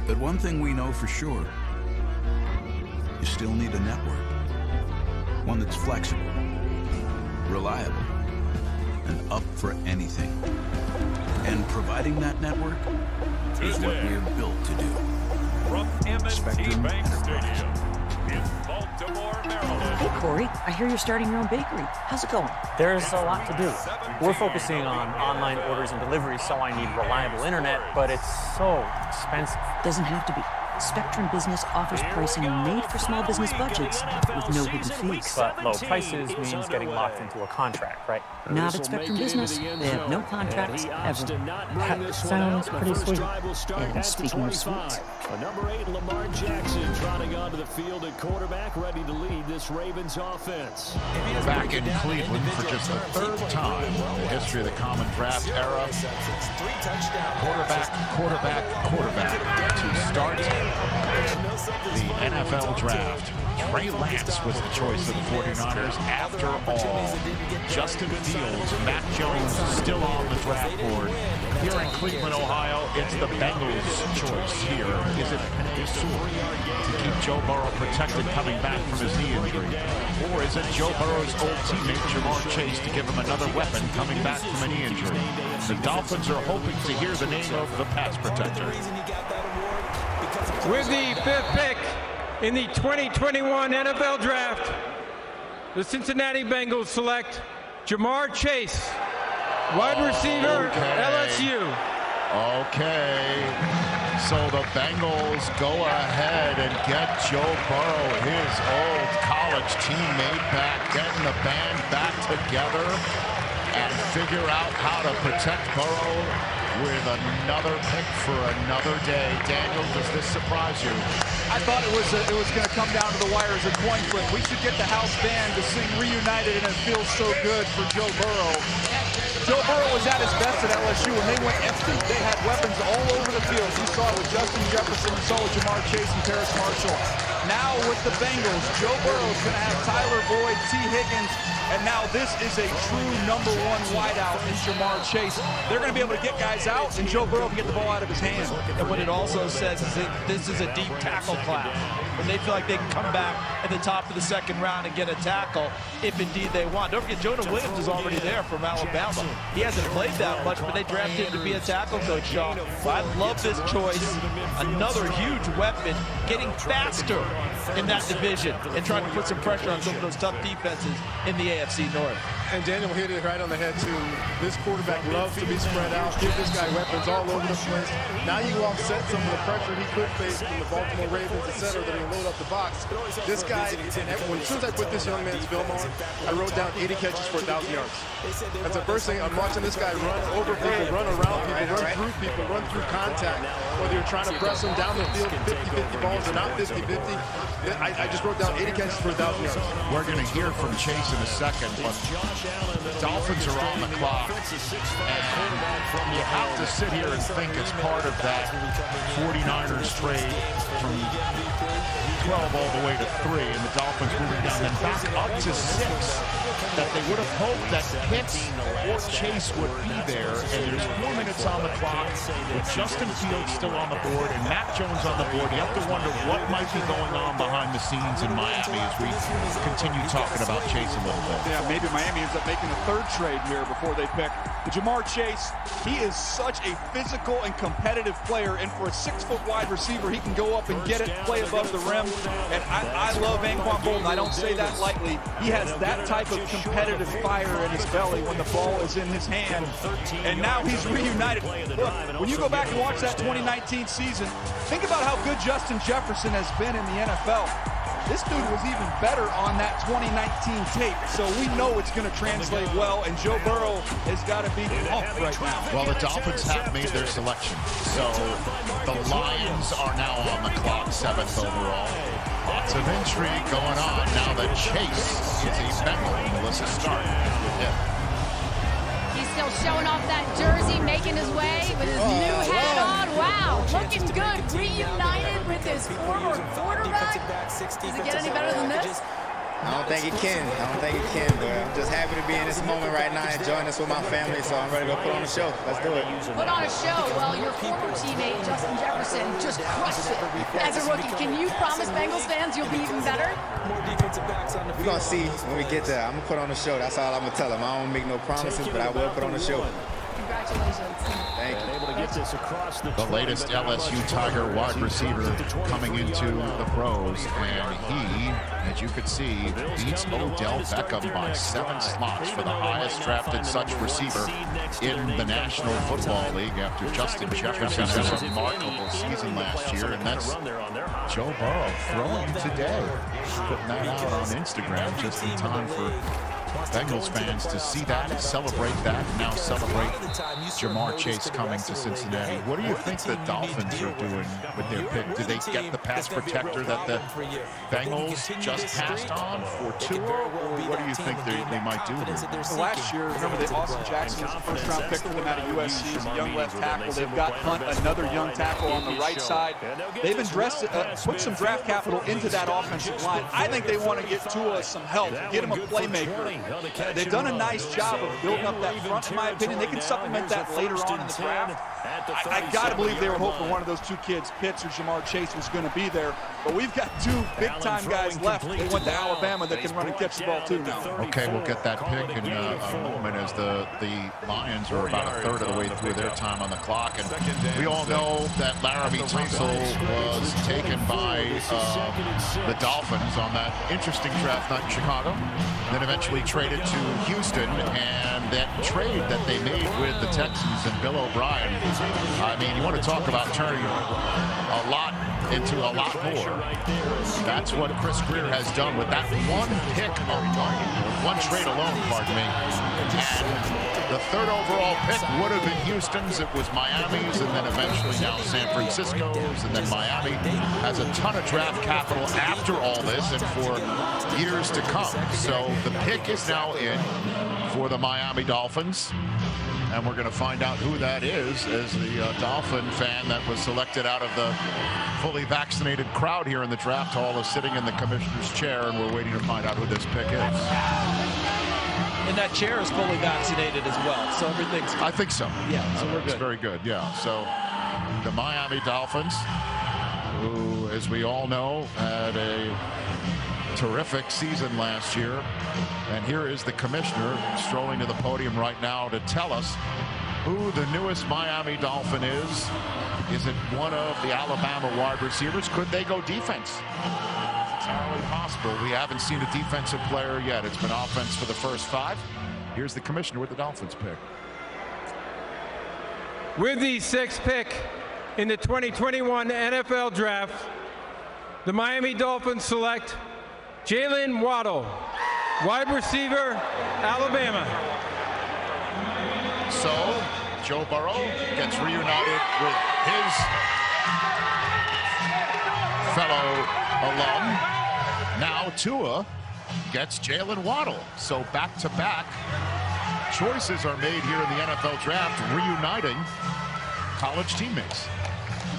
But one thing we know for sure, you still need a network. One that's flexible, reliable, and up for anything. And providing that network is what we're built to do. From M&T Bank Stadium in Baltimore, Maryland. Hey, Corey, I hear you're starting your own bakery. How's it going? There's a lot to do. We're focusing on online orders and deliveries, so I need reliable internet, but it's so expensive. Doesn't have to be. Spectrum Business offers pricing made for small business budgets with no hidden fees. But low prices means getting locked into a contract, right? Not at Spectrum Business. They have no contracts ever. That sounds pretty sweet. And speaking of sweet, Number 8, Lamar Jackson, trotting onto the field at quarterback, ready to lead this Ravens offense. Back in Cleveland for just the third time in the history of the common draft era. Quarterback to start the NFL draft. Trey Lance was the choice of the 49ers. After all, Justin Fields, Mac Jones still on the draft board. Here in Cleveland, Ohio, it's the Bengals' choice here. Is it a sword to keep Joe Burrow protected coming back from his knee injury? Or is it Joe Burrow's old teammate, Jamar Chase, to give him another weapon coming back from a knee injury? The Dolphins are hoping to hear the name of the pass protector. With the 5th pick in the 2021 NFL Draft, the Cincinnati Bengals select Jamar Chase, wide receiver, LSU. Okay, so the Bengals go ahead and get Joe Burrow, his old college teammate, back, getting the band back together and figure out how to protect Burrow with another pick for another day. Daniel, does this surprise you? I thought it was going to come down to the wire as a coin flip. We should get the house band to sing Reunited, and it feels so good for Joe Burrow. Joe Burrow was at his best at LSU when they went empty. They had weapons all over the field. You saw it with Justin Jefferson, you saw it with Jamar Chase and Terrace Marshall. Now with the Bengals, Joe Burrow is going to have Tyler Boyd, T. Higgins, and now this is a true number 1 wideout in Jamar Chase. They're going to be able to get guys out, and Joe Burrow can get the ball out of his hand. And what it also says is that this is a deep tackle class, and they feel like they can come back at the top of the 2nd round and get a tackle if indeed they want. Don't forget, Jonah Williams is already there from Alabama. He hasn't played that much, but they drafted him to be a tackle coach, Shaw. I love this choice. Another huge weapon, getting faster in that division and trying to put some pressure on some of those tough defenses in the AFC North. And Daniel hit it right on the head, too. This quarterback loves to be spread out, give this guy weapons all over the place. Now you offset some of the pressure he could face from the Baltimore Ravens, etc., that are going to load up the box. This guy, as soon as I put this young man's film on, I wrote down 80 catches for 1,000 yards. That's the first thing. I'm watching this guy run over people, run around people, run through contact. Whether you're trying to press him down the field, 50-50 balls or not 50-50, I just wrote down 80 catches for 1,000 yards. We're going to hear from Chase in a second, but the Dolphins are on the clock, and you have to sit here and think it's part of that 49ers trade from 12 all the way to 3, and the Dolphins moving down, then back up to 6, that they would have hoped that Pitts or Chase would be there, and there's 4 minutes on the clock with Justin Fields still on the board and Mac Jones on the board. You have to wonder what might be going on behind the scenes in Miami as we continue talking about Chase a little bit. Yeah, maybe Miami ends up making a 3rd trade here before they pick. But Jamar Chase, he is such a physical and competitive player, and for a 6-foot wide receiver, he can go up and get it, play above the rim. And I love Anquan Bolden. I don't say that lightly. He has that type of competitive fire in his belly when the ball is in his hand. And now he's reunited. Look, when you go back and watch that 2019 season, think about how good Justin Jefferson has been in the NFL. This dude was even better on that 2019 tape, so we know it's going to translate well, and Joe Burrow has got to be pumped right now. Well, the Dolphins have made their selection, so the Lions are now on the clock, 7th overall. Lots of intrigue going on now that Chase is a Bengal. Melissa, start with him. He's still showing off that jersey, making his way with his new hat on. Wow, looking good, reunited with his former quarterback. Does it get any better than this? I don't think it can. But I'm just happy to be in this moment right now, enjoying this with my family, so I'm ready to go put on a show. Let's do it. Put on a show. Well, your former teammate, Justin Jefferson, just crushed it as a rookie. Can you promise Bengals fans you'll be even better? We're going to see when we get there. I'm going to put on a show. That's all I'm going to tell them. I don't make no promises, but I will put on a show. Congratulations. Thank you. Able to get this across the latest LSU Tiger wide receiver coming into the pros, and he, as you could see, beats Odell Beckham by 7 slots for the highest drafted such receiver in the National Football League after Justin Jefferson had a remarkable season last year, and that's Joe Burrow throwing today, putting that out on Instagram just in time for Bengals fans to see that and celebrate that, and now celebrate Jamar Chase coming to Cincinnati. What do you think the Dolphins are doing with their pick? Do they get the pass protector that the Bengals just passed on for Tua, or what do you think they might do here? Last year, remember that Austin Jackson was a first-round pick for them out of USC. He's a young left tackle. They've got Hunt, another young tackle on the right side. They've put some draft capital into that offensive line. I think they want to get Tua some help, get him a playmaker. They've done a nice job of building up that front, in my opinion. They can supplement that later on in the draft. I got to believe they were hoping one of those two kids, Pitts or Jamar Chase, was going to be there. But we've got two big-time guys left. They went to Alabama that can run and catch the ball too now. Okay, we'll get that pick in a moment as the Lions are about a third of the way through their time on the clock. And we all know that Laramie Tunsil was taken by the Dolphins on that interesting draft night in Chicago, then eventually traded to Houston. And that trade that they made with the Texans and Bill O'Brien, I mean, you want to talk about turning a lot into a lot more. That's what Chris Greer has done with that one pick alone, one trade alone, pardon me. And the third overall pick would have been Houston's, it was Miami's, and then eventually now San Francisco's, and then Miami has a ton of draft capital after all this and for years to come. So the pick is now in for the Miami Dolphins. And we're going to find out who that is as the Dolphin fan that was selected out of the fully vaccinated crowd here in the draft hall is sitting in the commissioner's chair, and we're waiting to find out who this pick is. And that chair is fully vaccinated as well, so everything's... I think so. Yeah, so we're good. It's very good, yeah. So the Miami Dolphins, who, as we all know, had a terrific season last year. And here is the commissioner strolling to the podium right now to tell us who the newest Miami Dolphin is. Is it one of the Alabama wide receivers? Could they go defense? It's entirely possible. We haven't seen a defensive player yet. It's been offense for the first five. Here's the commissioner with the Dolphins pick. With the sixth pick in the 2021 NFL Draft, the Miami Dolphins select Jalen Waddle, wide receiver, Alabama. So, Joe Burrow gets reunited with his fellow alum. Now Tua gets Jalen Waddle. So back-to-back choices are made here in the NFL Draft, reuniting college teammates.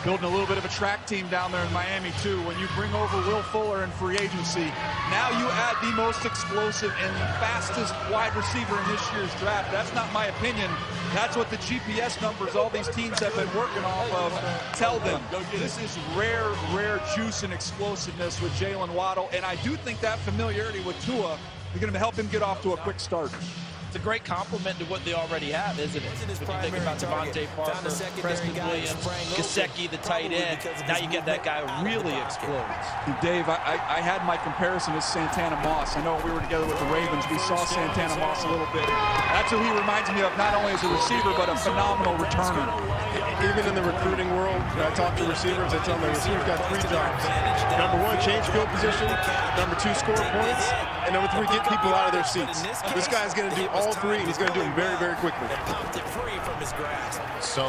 Building a little bit of a track team down there in Miami, too. When you bring over Will Fuller in free agency, now you add the most explosive and fastest wide receiver in this year's draft. That's not my opinion. That's what the GPS numbers all these teams have been working off of tell them. This is rare juice and explosiveness with Jalen Waddle, and I do think that familiarity with Tua is going to help him get off to a quick start. It's a great compliment to what they already have, isn't it? When you think about Devontae Parker, Preston Williams, Gesicki, the tight end, now you get that guy who really explodes. Dave, I had my comparison with Santana Moss. I know when we were together with the Ravens, we saw Santana Moss a little bit. That's who he reminds me of, not only as a receiver, but a phenomenal returner. Even in the recruiting world, when I talk to receivers, I tell them the receiver's got three jobs. Number one, change field position. Number two, score points. And number three, get people out of their seats. This guy's going to do all three, and he's going to do them very, very quickly. So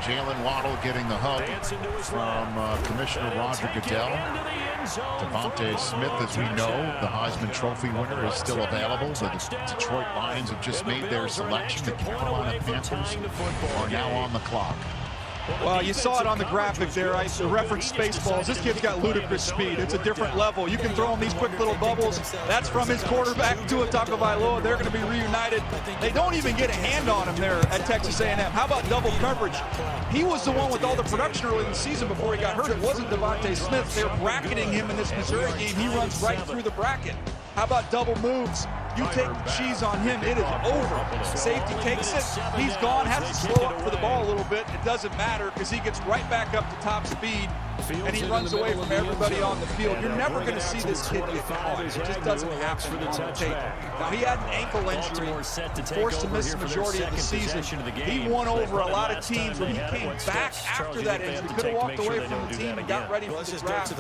Jalen Waddle getting the hug from Commissioner Roger Goodell. Devontae Smith, as we know, the Heisman Trophy winner, is still available. The Detroit Lions have just made their selection. The Carolina Panthers are now on the clock. Well, you saw it on the graphic there. The reference Spaceballs. This kid's got ludicrous speed. It's a different level. You can throw him these quick little bubbles. That's from his quarterback, Tua Tagovailoa. They're going to be reunited. They don't even get a hand on him there at Texas A&M. How about double coverage? He was the one with all the production early in the season before he got hurt. It wasn't Devontae Smith. They're bracketing him in this Missouri game. He runs right through the bracket. How about double moves? You take the cheese on him, it is over. Safety takes it, he's gone, has to slow up for the ball a little bit. It doesn't matter because he gets right back up to top speed and he runs away from everybody on the field. You're never going to see this kid get caught. It just doesn't happen on the tape. Now, he had an ankle injury, forced to miss the majority of the season. He won over a lot of teams. When he came back after that injury, could have walked away from the team and got ready for the draft.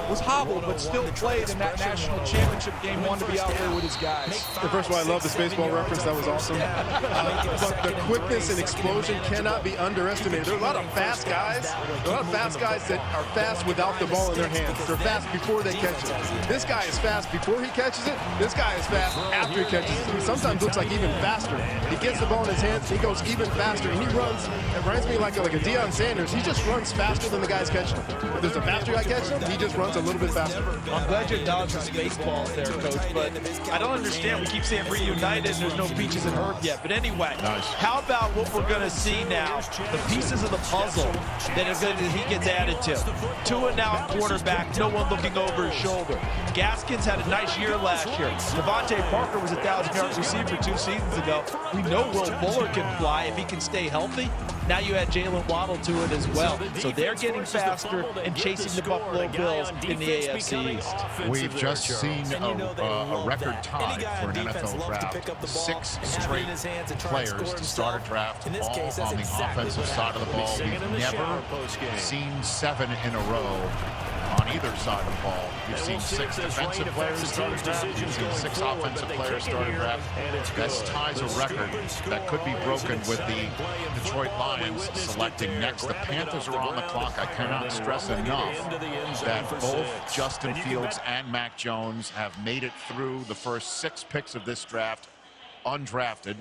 Was hobbled, but still played in that national championship game, wanted to be out there with his guys. First of all, I love this baseball reference. That was awesome. But the quickness and explosion cannot be underestimated. There are a lot of fast guys. There are a lot of fast guys that are fast without the ball in their hands. They're fast before they catch it. This guy is fast before he catches it. This guy is fast after he catches it. He sometimes looks like even faster. He gets the ball in his hands. He goes even faster. And he runs. It reminds me like a Deion Sanders. He just runs faster than the guys catching him. If there's a faster guy catching him, he just runs a little bit faster. I'm glad you acknowledged the Spaceballs there, Coach, but I don't understand. We keep saying reunited and there's no peaches and herb yet. But anyway, how about what we're going to see now? The pieces of the puzzle that he gets added to. Tua now quarterback, no one looking over his shoulder. Gaskins had a nice year last year. Devontae Parker was a 1,000-yard receiver 2 seasons ago. We know Will Fuller can fly if he can stay healthy. Now you add Jalen Waddle to it as well. So they're getting faster and chasing the Buffalo Bills in the AFC East. We've just seen a record tie for an NFL draft. 6 straight players to start a draft, all on the offensive side of the ball. We've never seen 7 in a row on either side of the ball. We've seen 6 defensive players start a draft. We've seen 6 offensive players start a draft. This ties a record that could be broken with the Detroit Lions selecting next. The Panthers are on the clock. I cannot stress enough that both Justin Fields and Mac Jones have made it through the first 6 picks of this draft undrafted.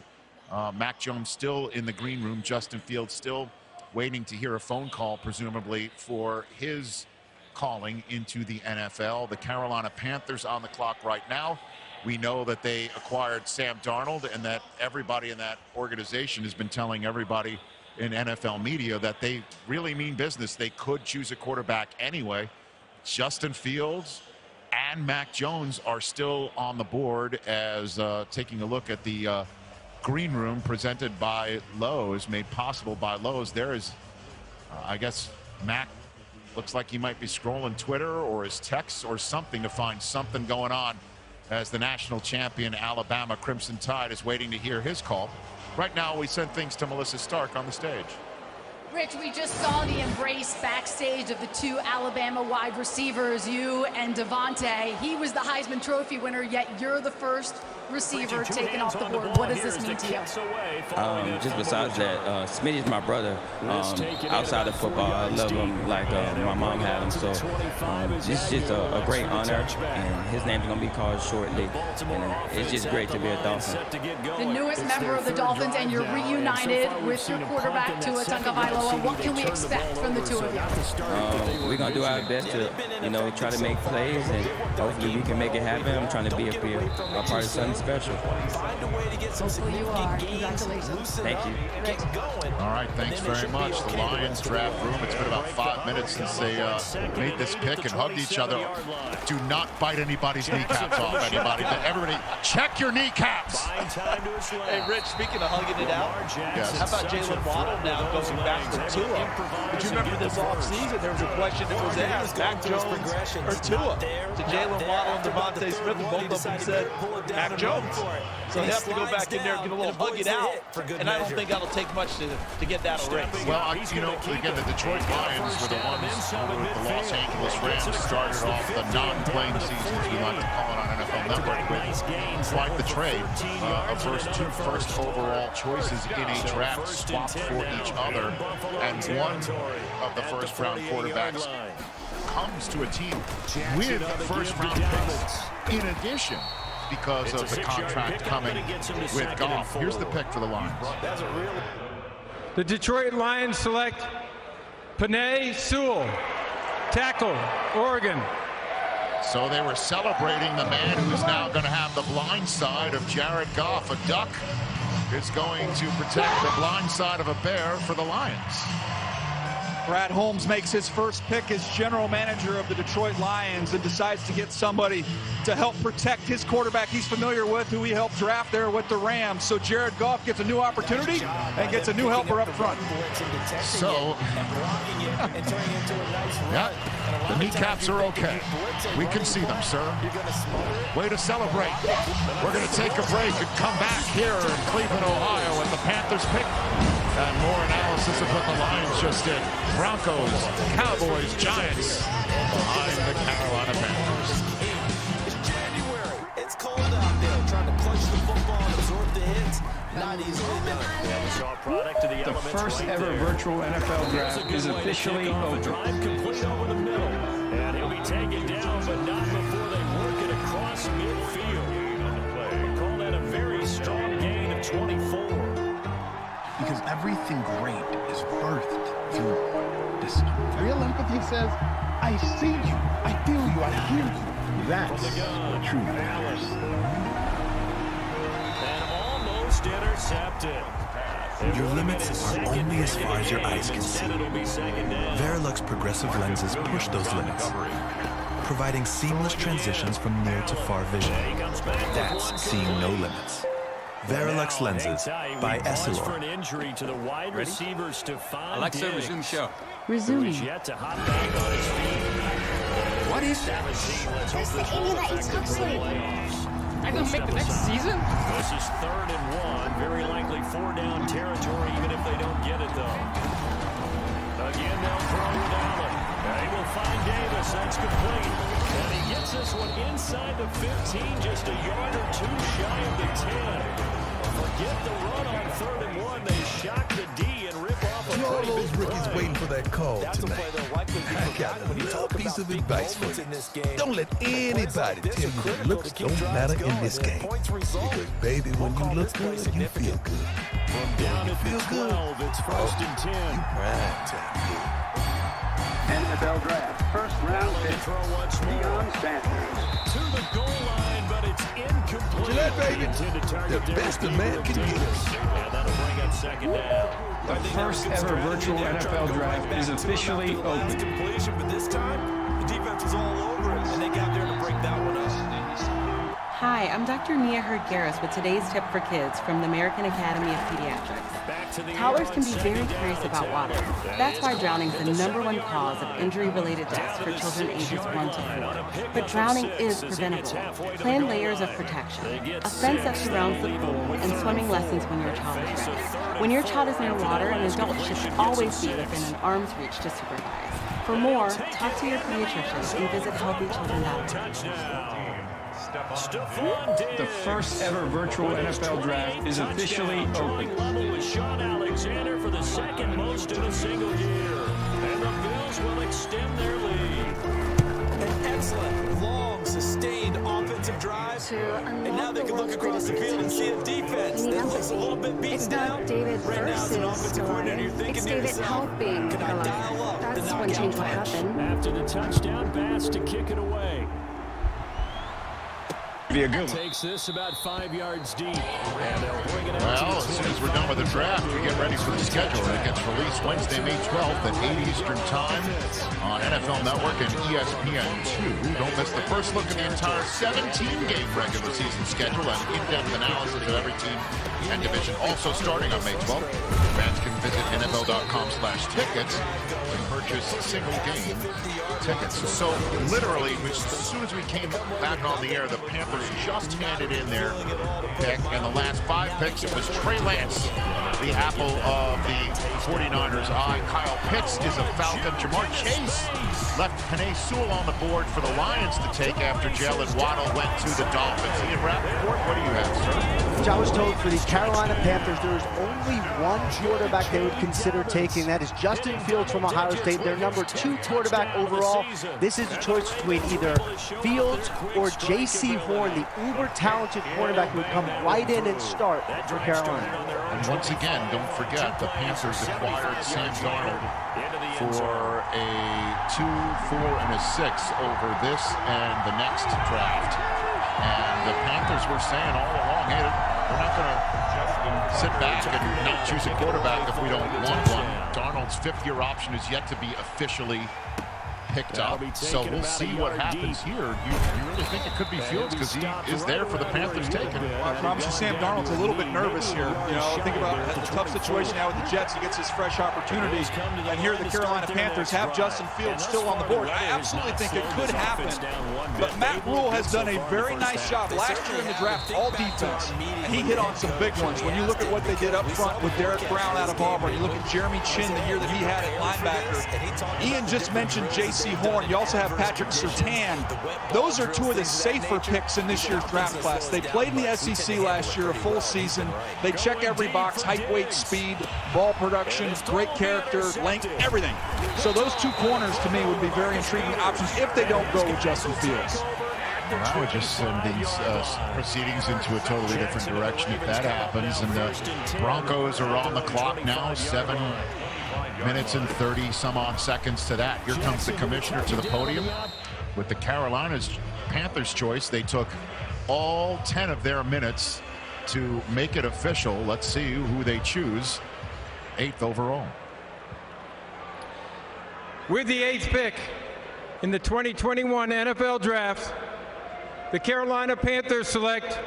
Mac Jones still in the green room. Justin Fields still waiting to hear a phone call, presumably, for his calling into the NFL. The Carolina Panthers on the clock right now. We know that they acquired Sam Darnold and that everybody in that organization has been telling everybody in NFL media that they really mean business. They could choose a quarterback anyway. Justin Fields and Mac Jones are still on the board as taking a look at the green room presented by Lowe's, made possible by Lowe's. There is, I guess, Mac looks like he might be scrolling Twitter or his texts or something to find something going on as the national champion Alabama Crimson Tide is waiting to hear his call. Right now, we send things to Melissa Stark on the stage. Rich, we just saw the embrace backstage of the 2 Alabama wide receivers, you and Devontae. He was the Heisman Trophy winner, yet you're the first receiver taken off the board. What does this mean to you? Just besides that, Smitty's my brother. Outside of football, I love him like my mom had him. So it's just a great honor, and his name's going to be called shortly. And it's just great to be a Dolphin. The newest member of the Dolphins, and you're reunited with your quarterback, Tua Tagovailoa. What can we expect from the 2 of you? We're going to do our best to, try to make plays, and hopefully we can make it happen. I'm trying to be a part of something special. Hopefully you are. Congratulations. Thank you. All right, thanks very much. The Lions draft room. It's been about 5 minutes since they made this pick and hugged each other. Do not bite anybody's kneecaps off, anybody. Everybody, check your kneecaps. Hey, Rich, speaking of hugging it out, how about Jalen Waddle now going back to Tua? But you remember this offseason, there was a question that was asked, Mac Jones or Tua? To Jalen Waddle and Devontae Smith, and both of them said Mac Jones. So they have to go back in there and get a little hug it out, and I don't think that'll take much to get that a race. Well, again, the Detroit Lions were the ones who were the Los Angeles Rams started off the non-playing seasons, we like to call it on NFL Network, with quite the trade. Two first overall choices in a draft swapped for each other, and one of the first-round quarterbacks comes to a team with first-round picks in addition, because of the contract coming with Goff. Here's the pick for the Lions. The Detroit Lions select Penei Sewell, tackle, Oregon. So they were celebrating the man who's now going to have the blind side of Jared Goff. A duck is going to protect the blind side of a bear for the Lions. Brad Holmes makes his first pick as general manager of the Detroit Lions and decides to get somebody to help protect his quarterback he's familiar with, who he helped draft there with the Rams. So Jared Goff gets a new opportunity and gets a new helper up front. So, yeah, the kneecaps are okay. We can see them, sir. Way to celebrate. We're going to take a break and come back here in Cleveland, Ohio, with the Panthers pick. And more analysis of what the Lions just did. Broncos, Cowboys, Giants behind the Carolina Panthers. It's January. It's cold out there. Trying to clutch The first ever virtual NFL draft is officially open. Drive complete over the middle. And he'll be taken down, but not before they work it across midfield. Call that a very strong gain of 24. Because everything great is birthed through this. Real empathy says, I see you, I feel you, I hear you. That's what true matters. And almost intercepted. Your limits are only as far as your eyes can see. Verilux progressive lenses push those limits, providing seamless transitions from near to far vision. That's seeing no limits. Verilux lenses by Essilor. Alexa, resume show. Resuming. What is that? That's the area that eats huxley. I'm gonna make the next season? This is 3rd and 1. Very likely 4-down territory, even if they don't get it, though. Again, they'll throw with Allen. They will find Davis. That's complete. And he gets this one inside the 15, just a yard or two shy of the 10. Forget the run on 3rd and 1. They shock the D and rip off a To all pretty those big rookies run. waiting for that call tonight, I got a little piece of advice for you. Don't let anybody tell you that looks don't matter in this game. Because, baby, when you look good, you feel good. From down at the 12, it's 1st and 10. You prime time good. NFL draft, first round pick, Deion Sanders. To the goal line, but it's incomplete. Gillette, baby, the best a man can get. And that'll bring up 2nd down. The first ever virtual NFL draft is officially open. Completion, but this time, the defense was all over it, and they got there to break that one up. Hi, I'm Dr. Nia Hurd-Garris with today's tip for kids from the American Academy of Pediatrics. Toddlers can be very curious about water. That's why drowning is the #1 cause of injury-related deaths for children ages 1 to 4. But drowning is preventable. Plan layers of protection, a fence that surrounds the pool, and swimming lessons when your child is ready. When your child is near water, an adult should always be within an arm's reach to supervise. For more, talk to your pediatrician and visit healthychildren.org. The first ever virtual NFL draft is officially open. Level with Sean Alexander for the second most in a single year. And the Bills will extend their lead. An excellent, long, sustained offensive drive. And now they can look across the field and see a defense that looks a little bit beaten down. It's not David Right now, as an offensive coordinator, you're thinking It's to David yourself, helping can I dial up That's the when change will knockout punch? happen. After the touchdown pass to kick it away. Be a good one. Takes this about 5 yards deep. And they'll bring it out. Well, as soon as we're done with the draft, we get ready for the schedule. It gets released Wednesday, May 12th at 8 Eastern Time on NFL Network and ESPN2. Don't miss the first look at the entire 17-game regular season schedule and in-depth analysis of every team and division. Also starting on May 12th, fans can visit NFL.com/tickets and purchase single-game tickets. So literally, as soon as we came back on the air, the Panthers just handed in their pick, and the last 5 picks, it was Trey Lance, the apple of the 49ers' eye. Kyle Pitts is a Falcon. Jamar Chase left Penei Sewell on the board for the Lions to take after Jalen Waddle went to the Dolphins. Ian Rappaport, what do you have, sir? Which I was told for the Carolina Panthers, there is only one quarterback they would consider taking. That is Justin Fields from Ohio State, their #2 quarterback overall. This is a choice between either Fields or J.C. Horn, the uber-talented quarterback who would come right in and start for Carolina. And once again, don't forget, the Panthers acquired Sam Darnold for a 2, 4, and a 6 over this and the next draft. And the Panthers were saying all along, hey, we're not going to sit back and not choose a quarterback if we don't want one. Darnold's 5th-year option is yet to be officially picked up, so we'll see what happens here. You really think it could be Fields because he is there for the Panthers taking. I promise you, Sam Darnold's a little bit nervous here. You know, think about the tough situation now with the Jets. He gets his fresh opportunity, and here the Carolina Panthers have Justin Fields still on the board. I absolutely think it could happen, but Matt Rule has done a very nice job last year in the draft, all defense, and he hit on some big ones. When you look at what they did up front with Derek Brown out of Auburn, you look at Jeremy Chin the year that he had at linebacker. Ian just mentioned J.C. J.C. Horn. You also have Patrick Surtain. Those are two of the safer picks in this year's draft class. They played in the SEC last year, a full season. They check every box: height, weight, speed, ball production, great character, length, everything. So those two corners, to me, would be very intriguing options if they don't go with Justin Fields. That would just send these proceedings into a totally different direction if that happens. And the Broncos are on the clock now, 7 minutes and 30 some odd seconds to that. Here comes the commissioner to the podium with the Panthers choice. They took all 10 of their minutes to make it official. Let's see who they choose. 8th overall. With the 8th pick in the 2021 NFL Draft, the Carolina Panthers select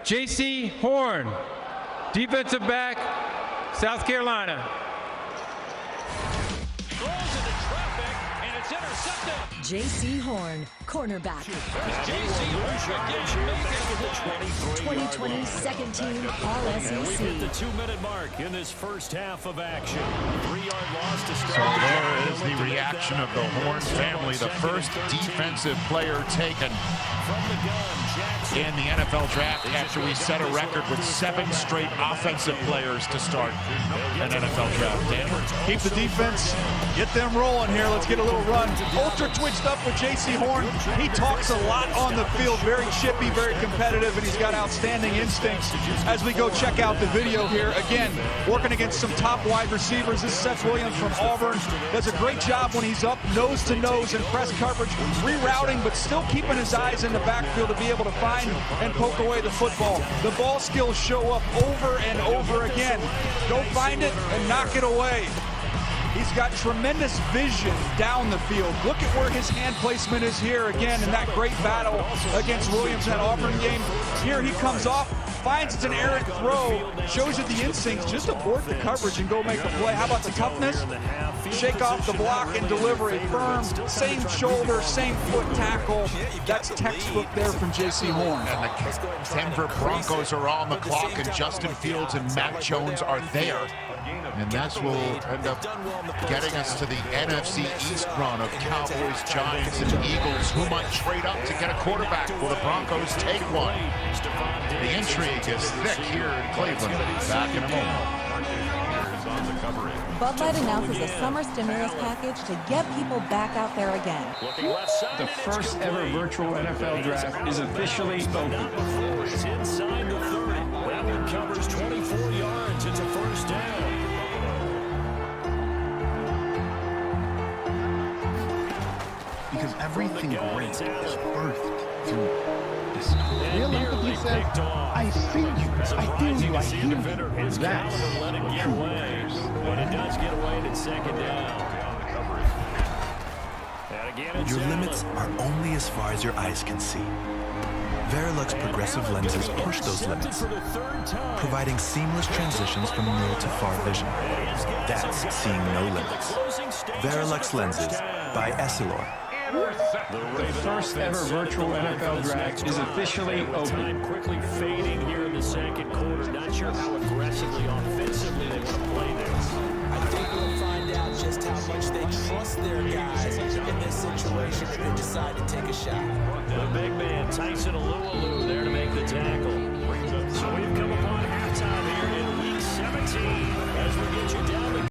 J.C. Horn, defensive back, South Carolina. J.C. Horn, cornerback. 2020 second team All-SEC. We've hit the 2-minute mark in this first half of action. 3-yard loss to start. So there is the reaction of the Horn family, the first defensive player taken in the NFL draft after we set a record with 7 straight offensive players to start an NFL draft. Danny? Keep the defense, get them rolling here. Let's get a little run. Ultra twitched up with J.C. Horn. He talks a lot on the field, very chippy, very competitive, and he's got outstanding instincts. As we go check out the video here, again, working against some top wide receivers. This is Seth Williams from Auburn. Does a great job when he's up nose to nose in press coverage, rerouting, but still keeping his eyes in the backfield to be able to find and poke away the football. The ball skills show up over and over again. Go find it and knock it away. He's got tremendous vision down the field. Look at where his hand placement is here again in that great battle against Williams in that Auburn game. Here he comes off, finds it's an errant throw, shows you the instincts, just abort the coverage and go make a play. How about the toughness? Shake off the block and delivery. Firm, same shoulder, same foot tackle. That's textbook there from J.C. Horn. And the Denver Broncos are on the clock, and Justin Fields and Mac Jones are there. And that's will end up getting us to the NFC East run of Cowboys, Giants, and Eagles. Who might trade up to get a quarterback? Will the Broncos take one? The intrigue is thick here in Cleveland. Back in a moment. Bud Light announces a summer stimulus package to get people back out there again. The first ever virtual NFL draft is officially open. It's inside the 30. That one covers 24 yards. It's a first down. Because everything great is birthed through distance. Real empathy says, I see you, I feel you, I hear you. That's what true matters. But it does get away at second down. Your limits are only as far as your eyes can see. Verilux progressive lenses push those limits, providing seamless transitions from near to far vision. That's seeing no limits. Verilux lenses by Essilor. The first ever virtual NFL draft is officially open. Time quickly fading here in the second quarter. Not sure how aggressively, offensively they want to play this. I think we'll find out just how much they trust their guys in this situation if they decide to take a shot. The big man, Tyson Alualu, there to make the tackle. So we've come upon halftime here in Week 17 as we get you down.